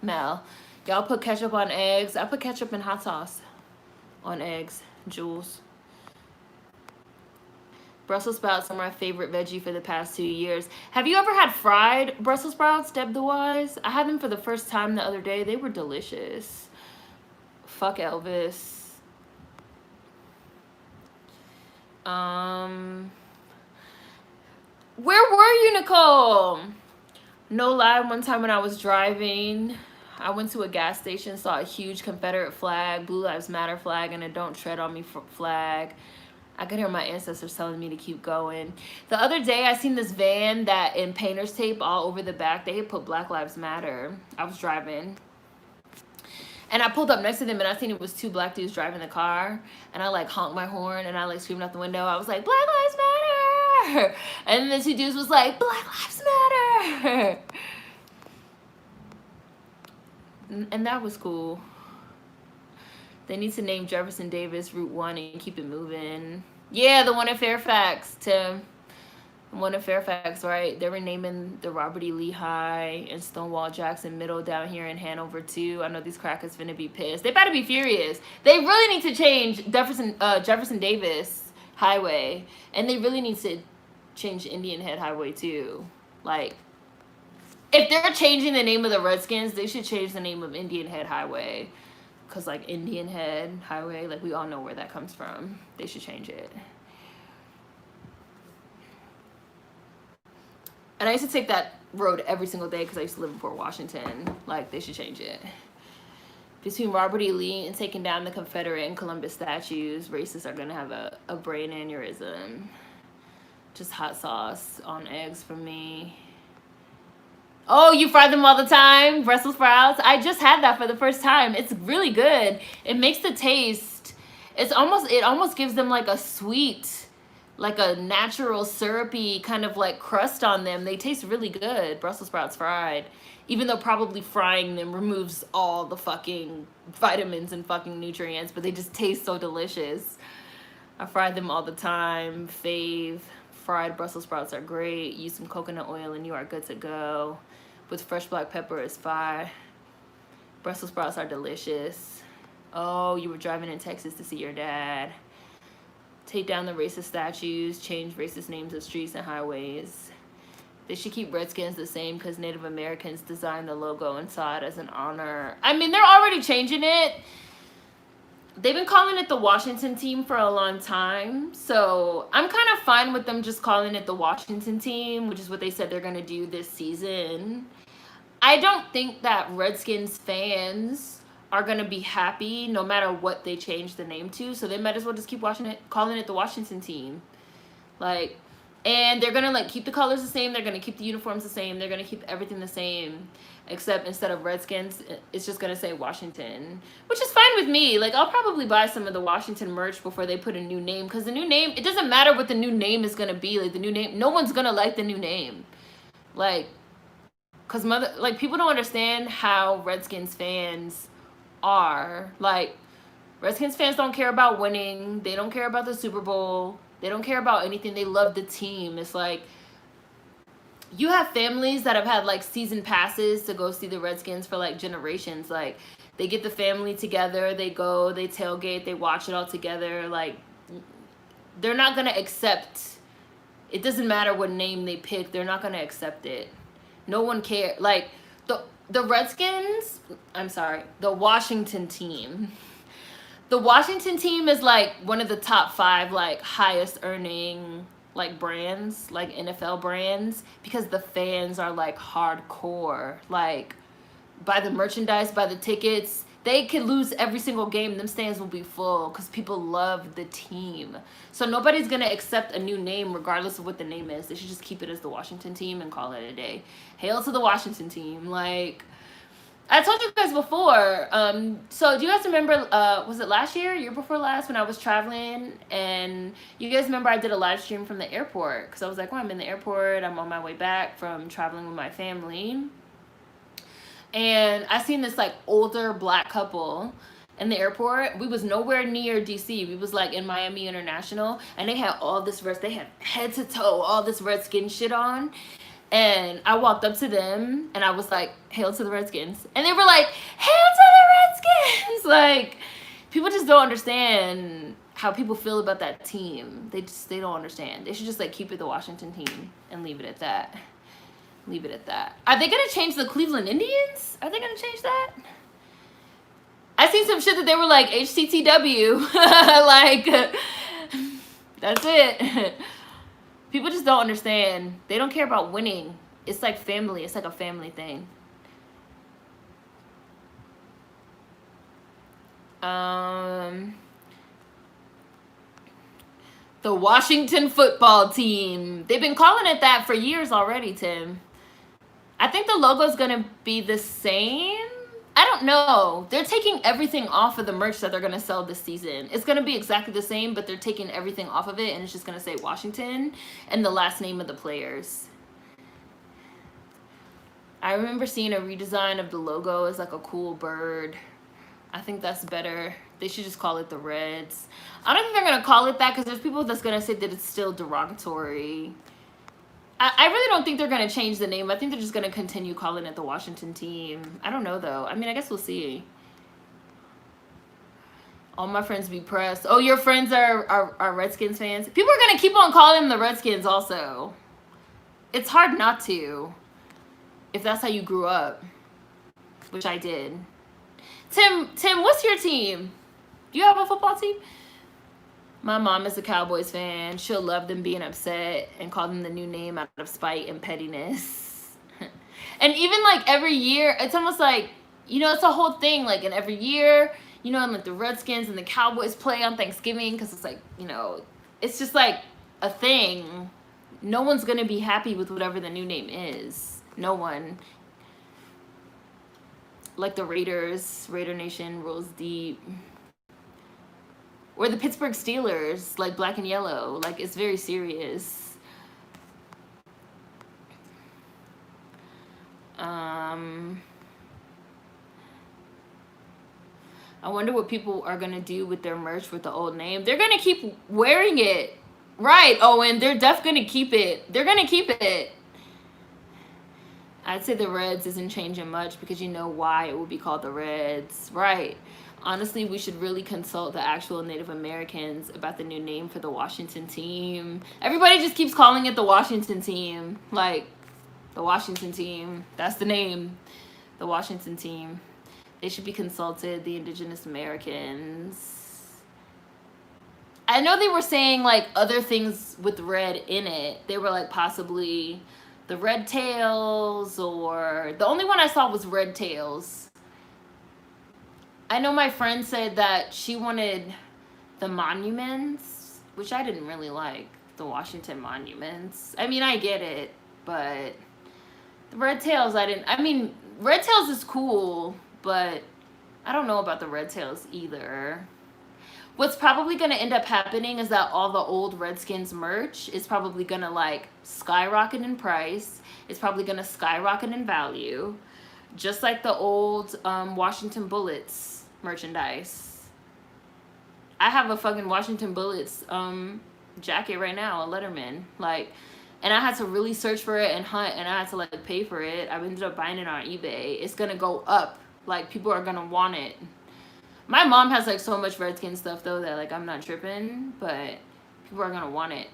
Mel. Y'all put ketchup on eggs. I put ketchup and hot sauce on eggs. Jules. Brussels sprouts are my favorite veggie for the past 2 years. Have you ever had fried Brussels sprouts, Deb the Wise? I had them for the first time the other day. They were delicious. Fuck Elvis. Where were you, Nicole? No lie, one time when I was driving, I went to a gas station, saw a huge Confederate flag, Blue Lives Matter flag, and a Don't Tread on Me flag. I could hear my ancestors telling me to keep going. The other day, I seen this van that in painter's tape all over the back, they had put Black Lives Matter. I was driving. And I pulled up next to them, and I seen it was 2 black dudes driving the car. And I, like, honked my horn, and I, like, screamed out the window. I was like, Black Lives Matter! And then the 2 dudes was like, Black Lives Matter! And that was cool. They need to name Jefferson Davis Route 1 and keep it moving. Yeah, the one in Fairfax, Tim. The one in Fairfax, right? They're renaming the Robert E. Lee High and Stonewall Jackson Middle down here in Hanover, too. I know these crackers finna be pissed. They better be furious. They really need to change Jefferson Davis Highway. And they really need to change Indian Head Highway, too. Like, if they're changing the name of the Redskins, they should change the name of Indian Head Highway. Because, like, Indian Head Highway, like, we all know where that comes from. They should change it. And I used to take that road every single day because I used to live in Port Washington. Like, they should change it. Between Robert E. Lee and taking down the Confederate and Columbus statues, racists are going to have a brain aneurysm. Just hot sauce on eggs for me. Oh, you fry them all the time? Brussels sprouts? I just had that for the first time. It's really good. It makes the taste, it almost gives them like a sweet, like a natural syrupy kind of like crust on them. They taste really good, Brussels sprouts fried. Even though probably frying them removes all the fucking vitamins and fucking nutrients, but they just taste so delicious. I fry them all the time. Fave. Fried Brussels sprouts are great. Use some coconut oil and you are good to go. With fresh black pepper is fire. Brussels sprouts are delicious. Oh, you were driving in Texas to see your dad. Take down the racist statues. Change racist names of streets and highways. They should keep Redskins the same because Native Americans designed the logo and saw it as an honor. I mean, they're already changing it. They've been calling it the Washington team for a long time. So I'm kind of fine with them just calling it the Washington team, which is what they said they're going to do this season. I don't think that Redskins fans are going to be happy no matter what they change the name to. So they might as well just keep calling it the Washington team. Like, and they're going to like keep the colors the same. They're going to keep the uniforms the same. They're going to keep everything the same. Except instead of Redskins, it's just going to say Washington. Which is fine with me. Like, I'll probably buy some of the Washington merch before they put a new name. Because the new name, it doesn't matter what the new name is going to be. Like, the new name, no one's going to like the new name. Like, because people don't understand how Redskins fans are. Like, Redskins fans don't care about winning. They don't care about the Super Bowl. They don't care about anything. They love the team. It's like, you have families that have had like season passes to go see the Redskins for like generations. Like, they get the family together, they go, they tailgate, they watch it all together. Like, they're not going to accept, it doesn't matter what name they pick, they're not going to accept it. No one cares. Like, the Redskins, I'm sorry, the Washington team. The Washington team is like one of the top 5 like highest earning like brands, like NFL brands, because the fans are like hardcore. Like, buy the merchandise, buy the tickets. They could lose every single game. Them stands will be full because people love the team. So nobody's going to accept a new name regardless of what the name is. They should just keep it as the Washington team and call it a day. Hail to the Washington team. Like, I told you guys before. So do you guys remember, was it last year before last, when I was traveling? And you guys remember I did a live stream from the airport because I was like, well, I'm in the airport. I'm on my way back from traveling with my family. And I seen this like older black couple in the airport. We was nowhere near DC. We was like in Miami International, and they had all this they had head to toe all this Redskin shit on. And I walked up to them and I was like, hail to the Redskins. And they were like, hail to the Redskins. Like, people just don't understand how people feel about that team. They don't understand. They should just like keep it the Washington team and leave it at that. Leave it at that. Are they gonna change the Cleveland Indians? Are they gonna change that? I seen some shit that they were like HTTW. Like, that's it. People just don't understand. They don't care about winning. It's like family. It's like a family thing. The Washington football team. They've been calling it that for years already, Tim. I think the logo's gonna be the same. I don't know. They're taking everything off of the merch that they're gonna sell this season. It's gonna be exactly the same, but they're taking everything off of it, and it's just gonna say Washington and the last name of the players. I remember seeing a redesign of the logo as like a cool bird. I think that's better. They should just call it the Reds. I don't think they're gonna call it that because there's people that's gonna say that it's still derogatory. I really don't think they're going to change the name. I think they're just going to continue calling it the Washington team. I don't know, though. I mean, I guess we'll see. All my friends be pressed. Oh, your friends are Redskins fans? People are going to keep on calling them the Redskins also. It's hard not to, if that's how you grew up, which I did. Tim, what's your team? Do you have a football team? My mom is a Cowboys fan. She'll love them being upset and call them the new name out of spite and pettiness. And even like every year, it's almost like, you know, it's a whole thing. Like, in every year, you know, and like the Redskins and the Cowboys play on Thanksgiving because it's like, you know, it's just like a thing. No one's going to be happy with whatever the new name is. No one. like the Raiders, Raider Nation rolls deep. Or the Pittsburgh Steelers, like black and yellow. Like, it's very serious. I wonder what people are going to do with their merch with the old name. They're going to keep wearing it. Right, Owen. They're definitely going to keep it. They're going to keep it. I'd say the Reds isn't changing much because you know why it would be called the Reds. Right. Honestly, we should really consult the actual Native Americans about the new name for the Washington team. Everybody just keeps calling it the Washington team. Like, the Washington team. That's the name. The Washington team. They should be consulted, the Indigenous Americans. I know they were saying, like, other things with red in it. They were, like, possibly the Red Tails, or... The only one I saw was Red Tails. I know my friend said that she wanted the monuments, which I didn't really like, the Washington monuments. I mean, I get it, but the Red Tails, I mean, Red Tails is cool, but I don't know about the Red Tails either. What's probably going to end up happening is that all the old Redskins merch is probably going to, like, skyrocket in price. It's probably going to skyrocket in value. Just like the old Washington Bullets merchandise. I have a fucking Washington Bullets jacket right now, a Letterman. Like, and I had to really search for it and hunt, and I had to, like, pay for it. I ended up buying it on eBay. It's going to go up. Like, people are going to want it. My mom has, like, so much Redskin stuff, though, that, like, I'm not tripping. But people are going to want it.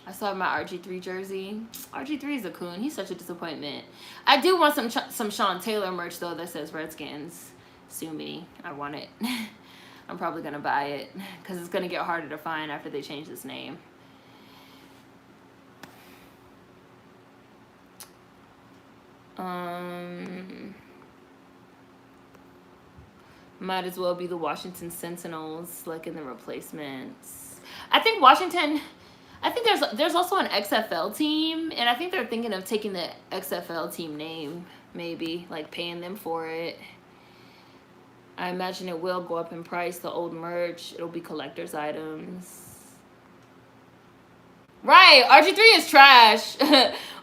I still have my RG3 jersey. RG3 is a coon. He's such a disappointment. I do want some Sean Taylor merch, though, that says Redskins. Sue me. I want it. I'm probably going to buy it. Because it's going to get harder to find after they change this name. Might as well be the Washington Sentinels, like in the replacements. I think there's also an XFL team, and I think they're thinking of taking the XFL team name, maybe, like paying them for it. I imagine it will go up in price, the old merch. It'll be collector's items. Right, RG3 is trash.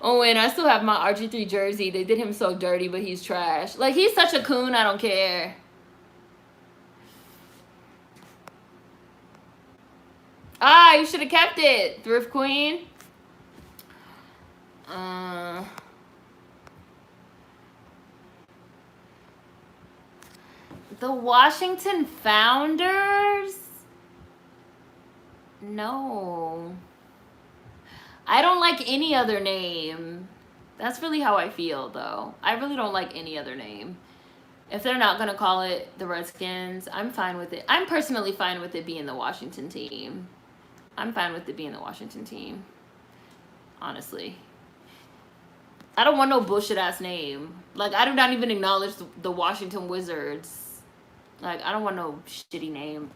Oh, and I still have my RG3 jersey. They did him so dirty, but he's trash. Like, he's such a coon, I don't care. Ah, you should have kept it, Thrift Queen. The Washington Founders? No. I don't like any other name. That's really how I feel, though. I really don't like any other name. If they're not going to call it the Redskins, I'm fine with it. I'm personally fine with it being the Washington team. I'm fine with it being the Washington team. Honestly. I don't want no bullshit-ass name. Like, I do not even acknowledge the Washington Wizards. Like, I don't want no shitty name.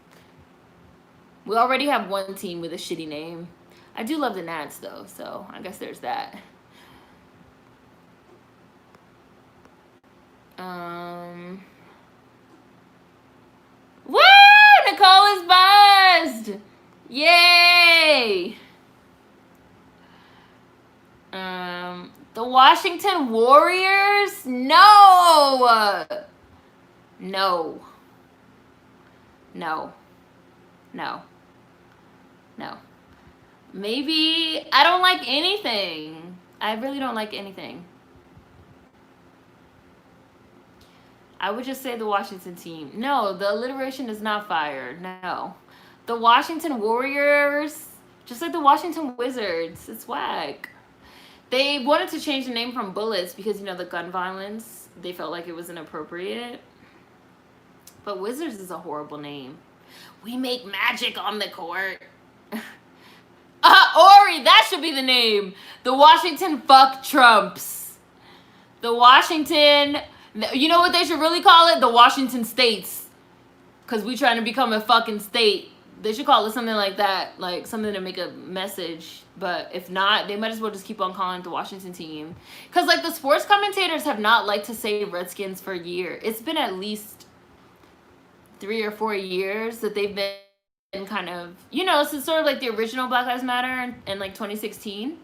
We already have one team with a shitty name. I do love the Nats, though, so I guess there's that. Woo! Nicole is buzzed! Yay! The Washington Warriors? No! No. No. No. No. Maybe I don't like anything. I really don't like anything. I would just say the Washington team. No, the alliteration is not fire. No. The Washington Warriors, just like the Washington Wizards. It's whack. They wanted to change the name from Bullets because, you know, the gun violence. They felt like it was inappropriate. But Wizards is a horrible name. We make magic on the court. Ori, that should be the name. The Washington Fuck Trumps. The Washington, you know what they should really call it? The Washington States. Because we trying to become a fucking state. They should call it something like that, like something to make a message. But if not, they might as well just keep on calling it the Washington team. Because, like, the sports commentators have not liked to say Redskins for a year. It's been at least 3 or 4 years that they've been kind of, you know, since sort of like the original Black Lives Matter in like 2016.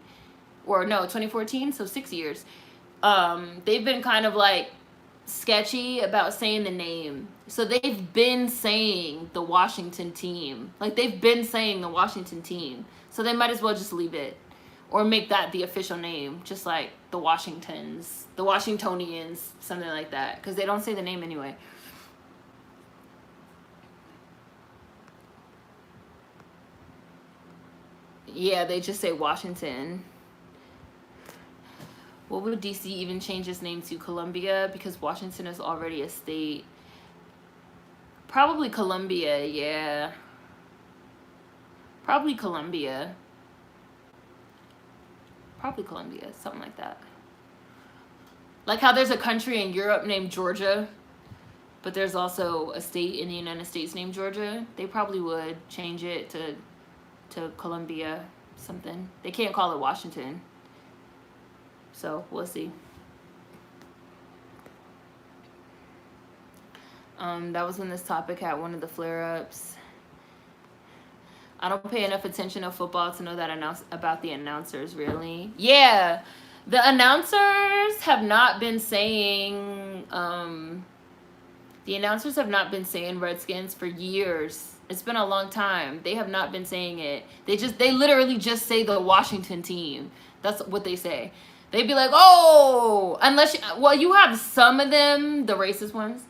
Or no, 2014, so 6 years. They've been kind of like sketchy about saying the name. So they've been saying the Washington team. Like, they've been saying the Washington team. So they might as well just leave it. Or make that the official name. Just like the Washingtons. The Washingtonians. Something like that. Because they don't say the name anyway. Yeah, they just say Washington. What would DC even change its name to? Columbia? Because Washington is already a state. Probably Columbia, yeah. Probably Columbia. Probably Columbia, something like that. Like how there's a country in Europe named Georgia, but there's also a state in the United States named Georgia. They probably would change it to Columbia something. They can't call it Washington. So we'll see. That was when this topic had one of the flare-ups. I don't pay enough attention to football to know that about the announcers, really. Yeah, the announcers have not been saying Redskins for years. It's been a long time. They have not been saying it. They literally just say the Washington team. That's what they say. They'd be like, oh, you have some of them, the racist ones,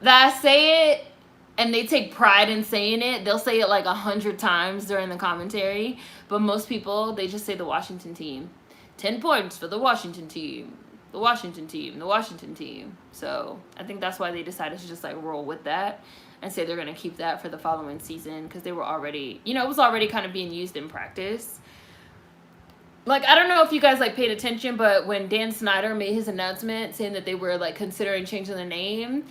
that say it, and they take pride in saying it. They'll say it like 100 times during the commentary. But most people, they just say the Washington team. 10 points for the Washington team. The Washington team. The Washington team. So I think that's why they decided to just like roll with that and say they're going to keep that for the following season. Because they were already, it was already kind of being used in practice. Like, I don't know if you guys, like, paid attention, but when Dan Snyder made his announcement saying that they were, like, considering changing the name,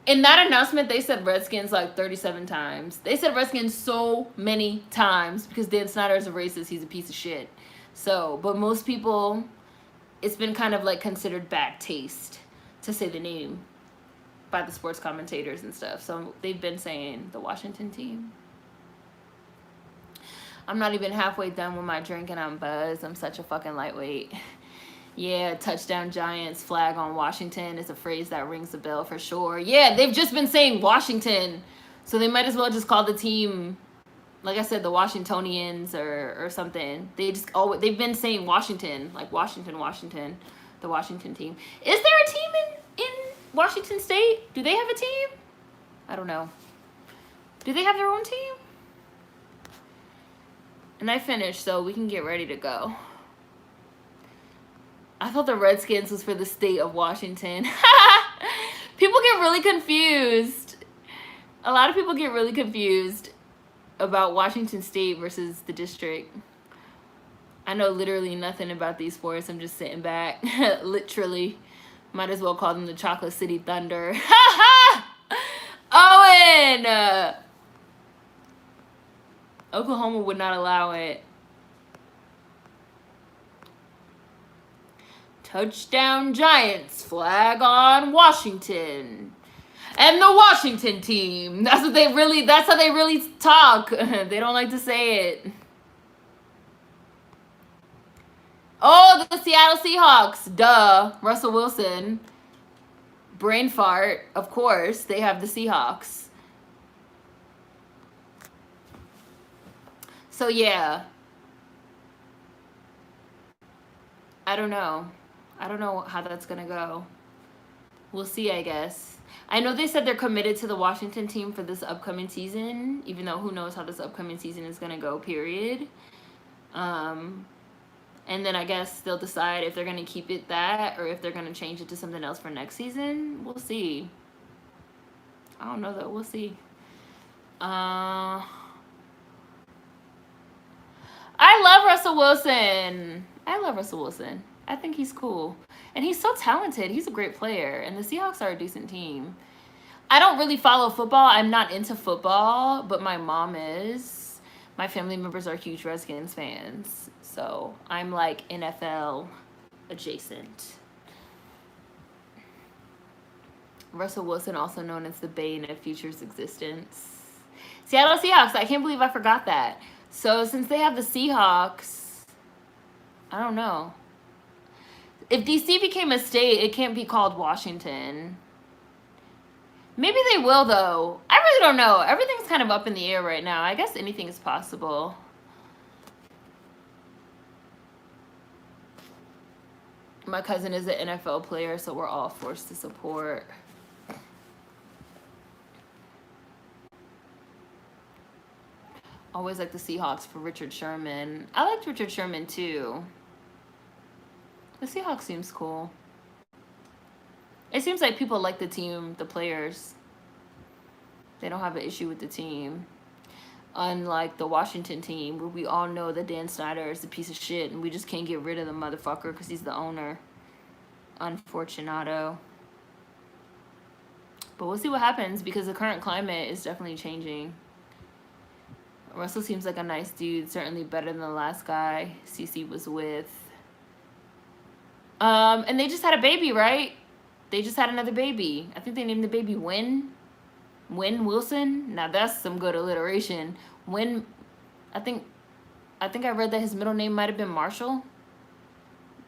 in that announcement, they said Redskins, like, 37 times. They said Redskins so many times because Dan Snyder is a racist. He's a piece of shit. So, but most people, it's been kind of, like, considered bad taste to say the name by the sports commentators and stuff. So, they've been saying the Washington team. I'm not even halfway done with my drink and I'm buzzed. I'm such a fucking lightweight. Yeah, touchdown Giants, flag on Washington is a phrase that rings a bell for sure. Yeah, they've just been saying Washington. So they might as well just call the team, like I said, the Washingtonians or something. They've been saying Washington, like Washington, the Washington team. Is there a team in Washington State? Do they have a team? I don't know. Do they have their own team? And I finished, so we can get ready to go. I thought the Redskins was for the state of Washington. People get really confused. A lot of people get really confused about Washington State versus the district. I know literally nothing about these sports. I'm just sitting back. Literally. Might as well call them the Chocolate City Thunder. Owen! Oklahoma would not allow it. Touchdown Giants, flag on Washington. And the Washington team. That's how they really talk. They don't like to say it. Oh, the Seattle Seahawks. Duh. Russell Wilson. Brain fart. Of course, they have the Seahawks. So, yeah. I don't know. I don't know how that's going to go. We'll see, I guess. I know they said they're committed to the Washington team for this upcoming season, even though who knows how this upcoming season is going to go, period. And then I guess they'll decide if they're going to keep it that or if they're going to change it to something else for next season. We'll see. I don't know, though. We'll see. I love Russell Wilson. I think he's cool. And he's so talented. He's a great player. And the Seahawks are a decent team. I don't really follow football. I'm not into football, but my mom is. My family members are huge Redskins fans. So I'm like NFL adjacent. Russell Wilson, also known as the bane of Future's existence. Seattle Seahawks. I can't believe I forgot that. So since they have the Seahawks, I don't know. If DC became a state, it can't be called Washington. Maybe they will, though. I really don't know. Everything's kind of up in the air right now. I guess anything is possible. My cousin is an NFL player, so we're all forced to support. Always like the Seahawks for Richard Sherman. I liked Richard Sherman, too. The Seahawks seems cool. It seems like people like the team, the players. They don't have an issue with the team. Unlike the Washington team, where we all know that Dan Snyder is a piece of shit, and we just can't get rid of the motherfucker because he's the owner. Unfortunato. But we'll see what happens, because the current climate is definitely changing. Russell seems like a nice dude, certainly better than the last guy CC was with. And they just had a baby, right? They just had another baby. I think they named the baby Win Wilson. Now that's some good alliteration. Win, I think I read that his middle name might have been Marshall.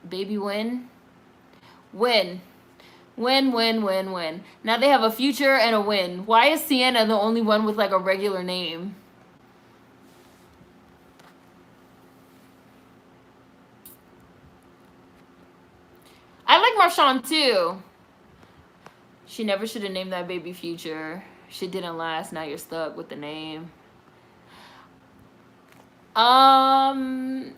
Baby Win. Win. Now they have a Future and a Win. Why is Sienna the only one with like a regular name? I like Marshawn too. She never should have named that baby Future. Shit didn't last. Now you're stuck with the name. And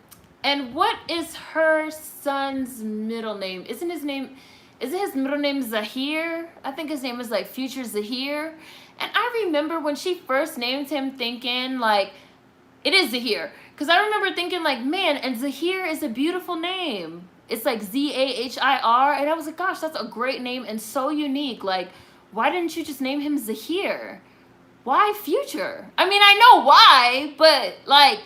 what is her son's middle name? Isn't his middle name Zahir? I think his name is like Future Zahir. And I remember when she first named him thinking like, it is Zahir. Because I remember thinking like, man, and Zahir is a beautiful name. It's like Zahir. And I was like, gosh, that's a great name and so unique. Like, why didn't you just name him Zahir? Why Future? I mean, I know why, but like,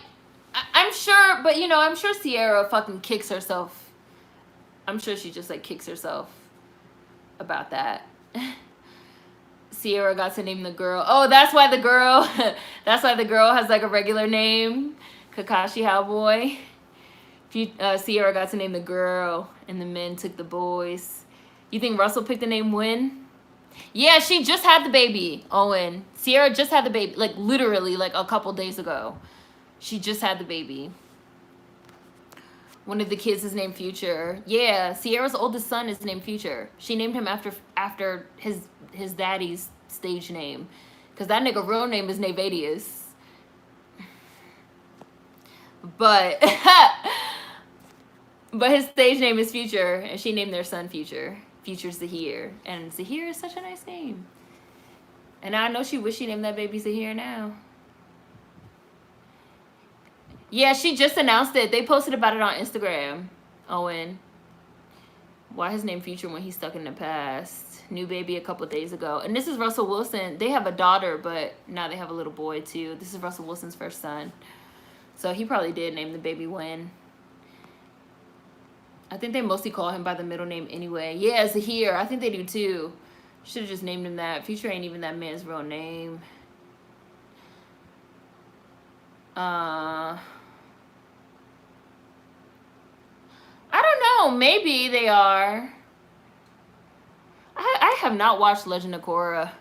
I'm sure, but you know, I'm sure Sierra fucking kicks herself. I'm sure she just like kicks herself about that. Sierra got to name the girl. Oh, that's why the girl has like a regular name. Kakashi Cowboy. Sierra got to name the girl, and the men took the boys. You think Russell picked the name Win? Yeah, she just had the baby, Owen. Sierra just had the baby, like literally like a couple days ago. She just had the baby. One of the kids is named Future. Yeah, Sierra's oldest son is named Future. She named him after his daddy's stage name. Because that nigga real name is Nevadius. But his stage name is Future, and she named their son Future. Future Zahir. And Zahir is such a nice name. And I know she wish she named that baby Zahir now. Yeah, she just announced it. They posted about it on Instagram, Owen. Why his name Future when he's stuck in the past? New baby a couple days ago. And this is Russell Wilson. They have a daughter, but now they have a little boy too. This is Russell Wilson's first son. So he probably did name the baby Win. I think they mostly call him by the middle name anyway. Yeah, Zahir. I think they do too. Should have just named him that. Future ain't even that man's real name. I don't know. Maybe they are. I have not watched Legend of Korra.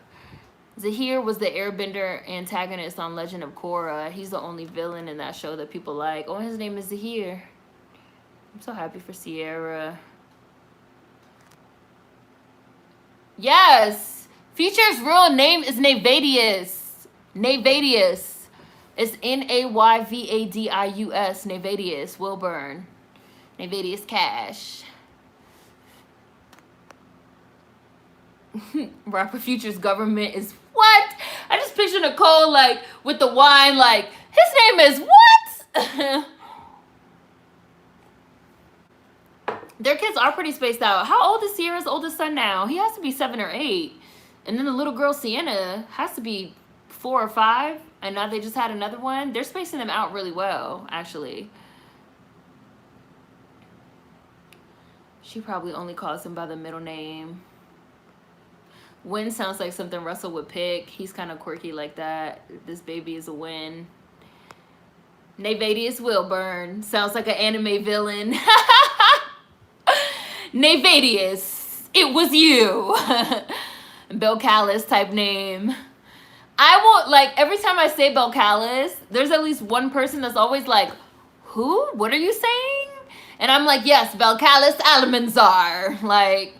Zahir was the airbender antagonist on Legend of Korra. He's the only villain in that show that people like. Oh, his name is Zahir. I'm so happy for Sierra. Yes! Future's real name is Nevadius. Nevadius. It's Nayvadius. Nevadius Wilburn. Nevadius Cash. Rapper Future's government is what? I just picture Nicole like with the wine like, his name is what? Their kids are pretty spaced out. How old is Sierra's oldest son now? He has to be 7 or 8. And then the little girl Sienna has to be 4 or 5, and now they just had another one. They're spacing them out really well, actually. She probably only calls him by the middle name. Win sounds like something Russell would pick. He's kind of quirky like that. This baby is a Win. Nevadius Wilburn sounds like an anime villain. Nevadius, it was you. Belcalis type name. I won't, like, every time I say Belcalis, there's at least one person that's always like, who? What are you saying? And I'm like, yes, Belcalis Almanzar. Like,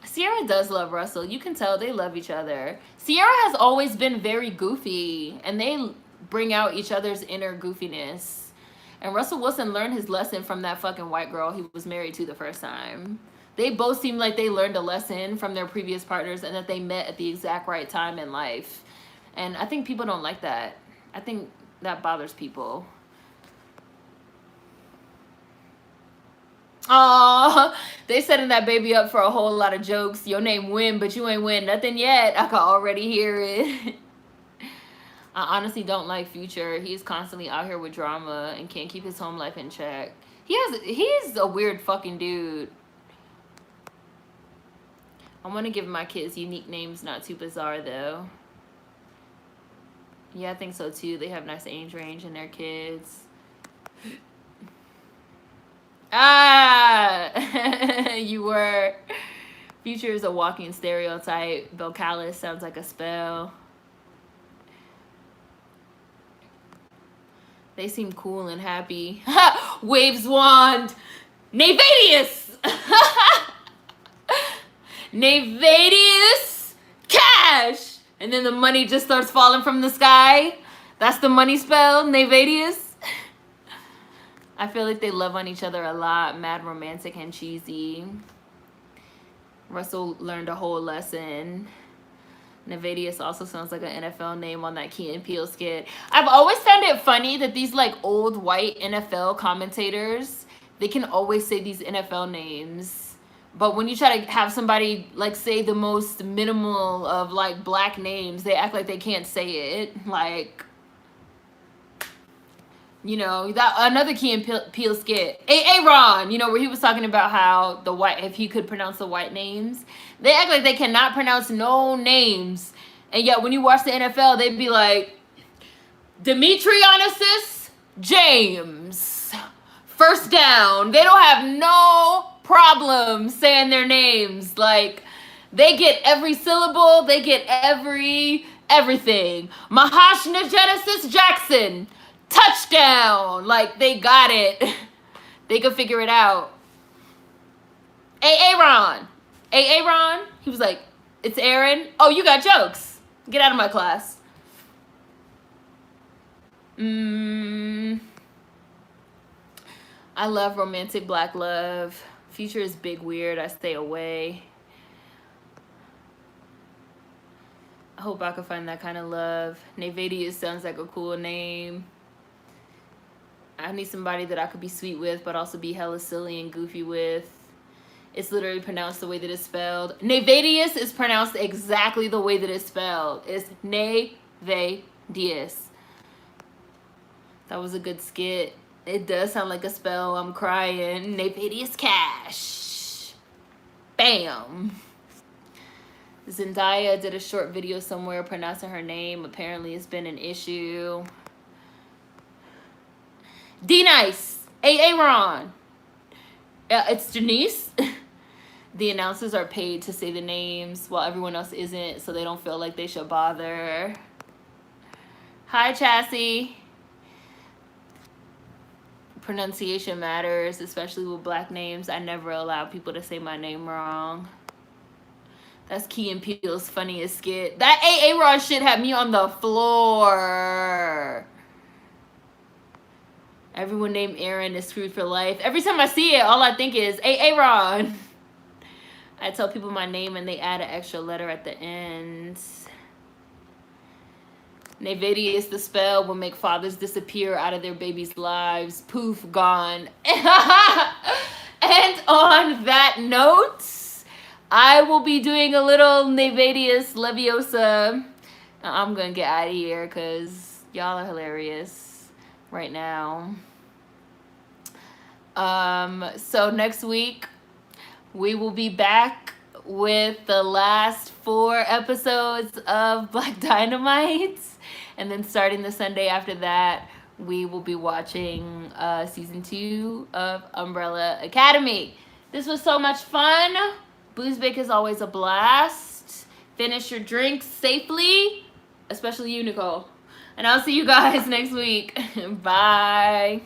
Sierra does love Russell. You can tell they love each other. Sierra has always been very goofy, and they bring out each other's inner goofiness. And Russell Wilson learned his lesson from that fucking white girl he was married to the first time. They both seem like they learned a lesson from their previous partners and that they met at the exact right time in life. And I think people don't like that. I think that bothers people. Oh, they setting that baby up for a whole lot of jokes. Your name Win, but you ain't win nothing yet. I can already hear it. I honestly don't like Future. He's constantly out here with drama and can't keep his home life in check. He's a weird fucking dude. I want to give my kids unique names, not too bizarre though. Yeah, I think so too. They have nice age range in their kids. Ah, you were. Future is a walking stereotype. Belcalis sounds like a spell. They seem cool and happy. Waves wand. Nevadius. Nevadius cash. And then the money just starts falling from the sky. That's the money spell, Nevadius. I feel like they love on each other a lot. Mad romantic and cheesy. Russell learned a whole lesson. Nevadius also sounds like an NFL name on that Key and Peele skit. I've always found it funny that these like old white NFL commentators, they can always say these NFL names. But when you try to have somebody like say the most minimal of like black names, they act like they can't say it. Like, you know, that another Key and Peele skit, Aaron, you know, where he was talking about how the white, if he could pronounce the white names, they act like they cannot pronounce no names, and yet when you watch the NFL, they'd be like, Demetrionis James, first down. They don't have no problem saying their names. Like, they get every syllable, they get everything. Mahashna Genesis Jackson, touchdown. Like, they got it. They could figure it out. Aaron. Aaron. He was like, it's Aaron. Oh, you got jokes. Get out of my class. I love romantic black love. Future is big weird. I stay away. I hope I can find that kind of love. Nevadius sounds like a cool name. I need somebody that I could be sweet with, but also be hella silly and goofy with. It's literally pronounced the way that it's spelled. Nevadius is pronounced exactly the way that it's spelled. It's Nevadius. That was a good skit. It does sound like a spell. I'm crying. Nevadius cash. Bam. Zendaya did a short video somewhere pronouncing her name. Apparently it's been an issue. D-Nice. Aaron. It's Janice. The announcers are paid to say the names while everyone else isn't, so they don't feel like they should bother. Hi, Chassie. Pronunciation matters, especially with black names. I never allow people to say my name wrong. That's Key and Peele's funniest skit. That Aaron shit had me on the floor. Everyone named Aaron is screwed for life. Every time I see it, all I think is, Aaron. I tell people my name and they add an extra letter at the end. Nevadius, the spell will make fathers disappear out of their babies' lives. Poof, gone. And on that note, I will be doing a little Nevadius Leviosa. I'm gonna get out of here because y'all are hilarious right now. So next week we will be back with the last 4 episodes of Black Dynamite, and then starting the Sunday after that we will be watching season 2 of Umbrella Academy. This was so much fun. Booze Bake is always a blast. Finish your drinks safely, especially you, Nicole. And I'll see you guys next week. Bye.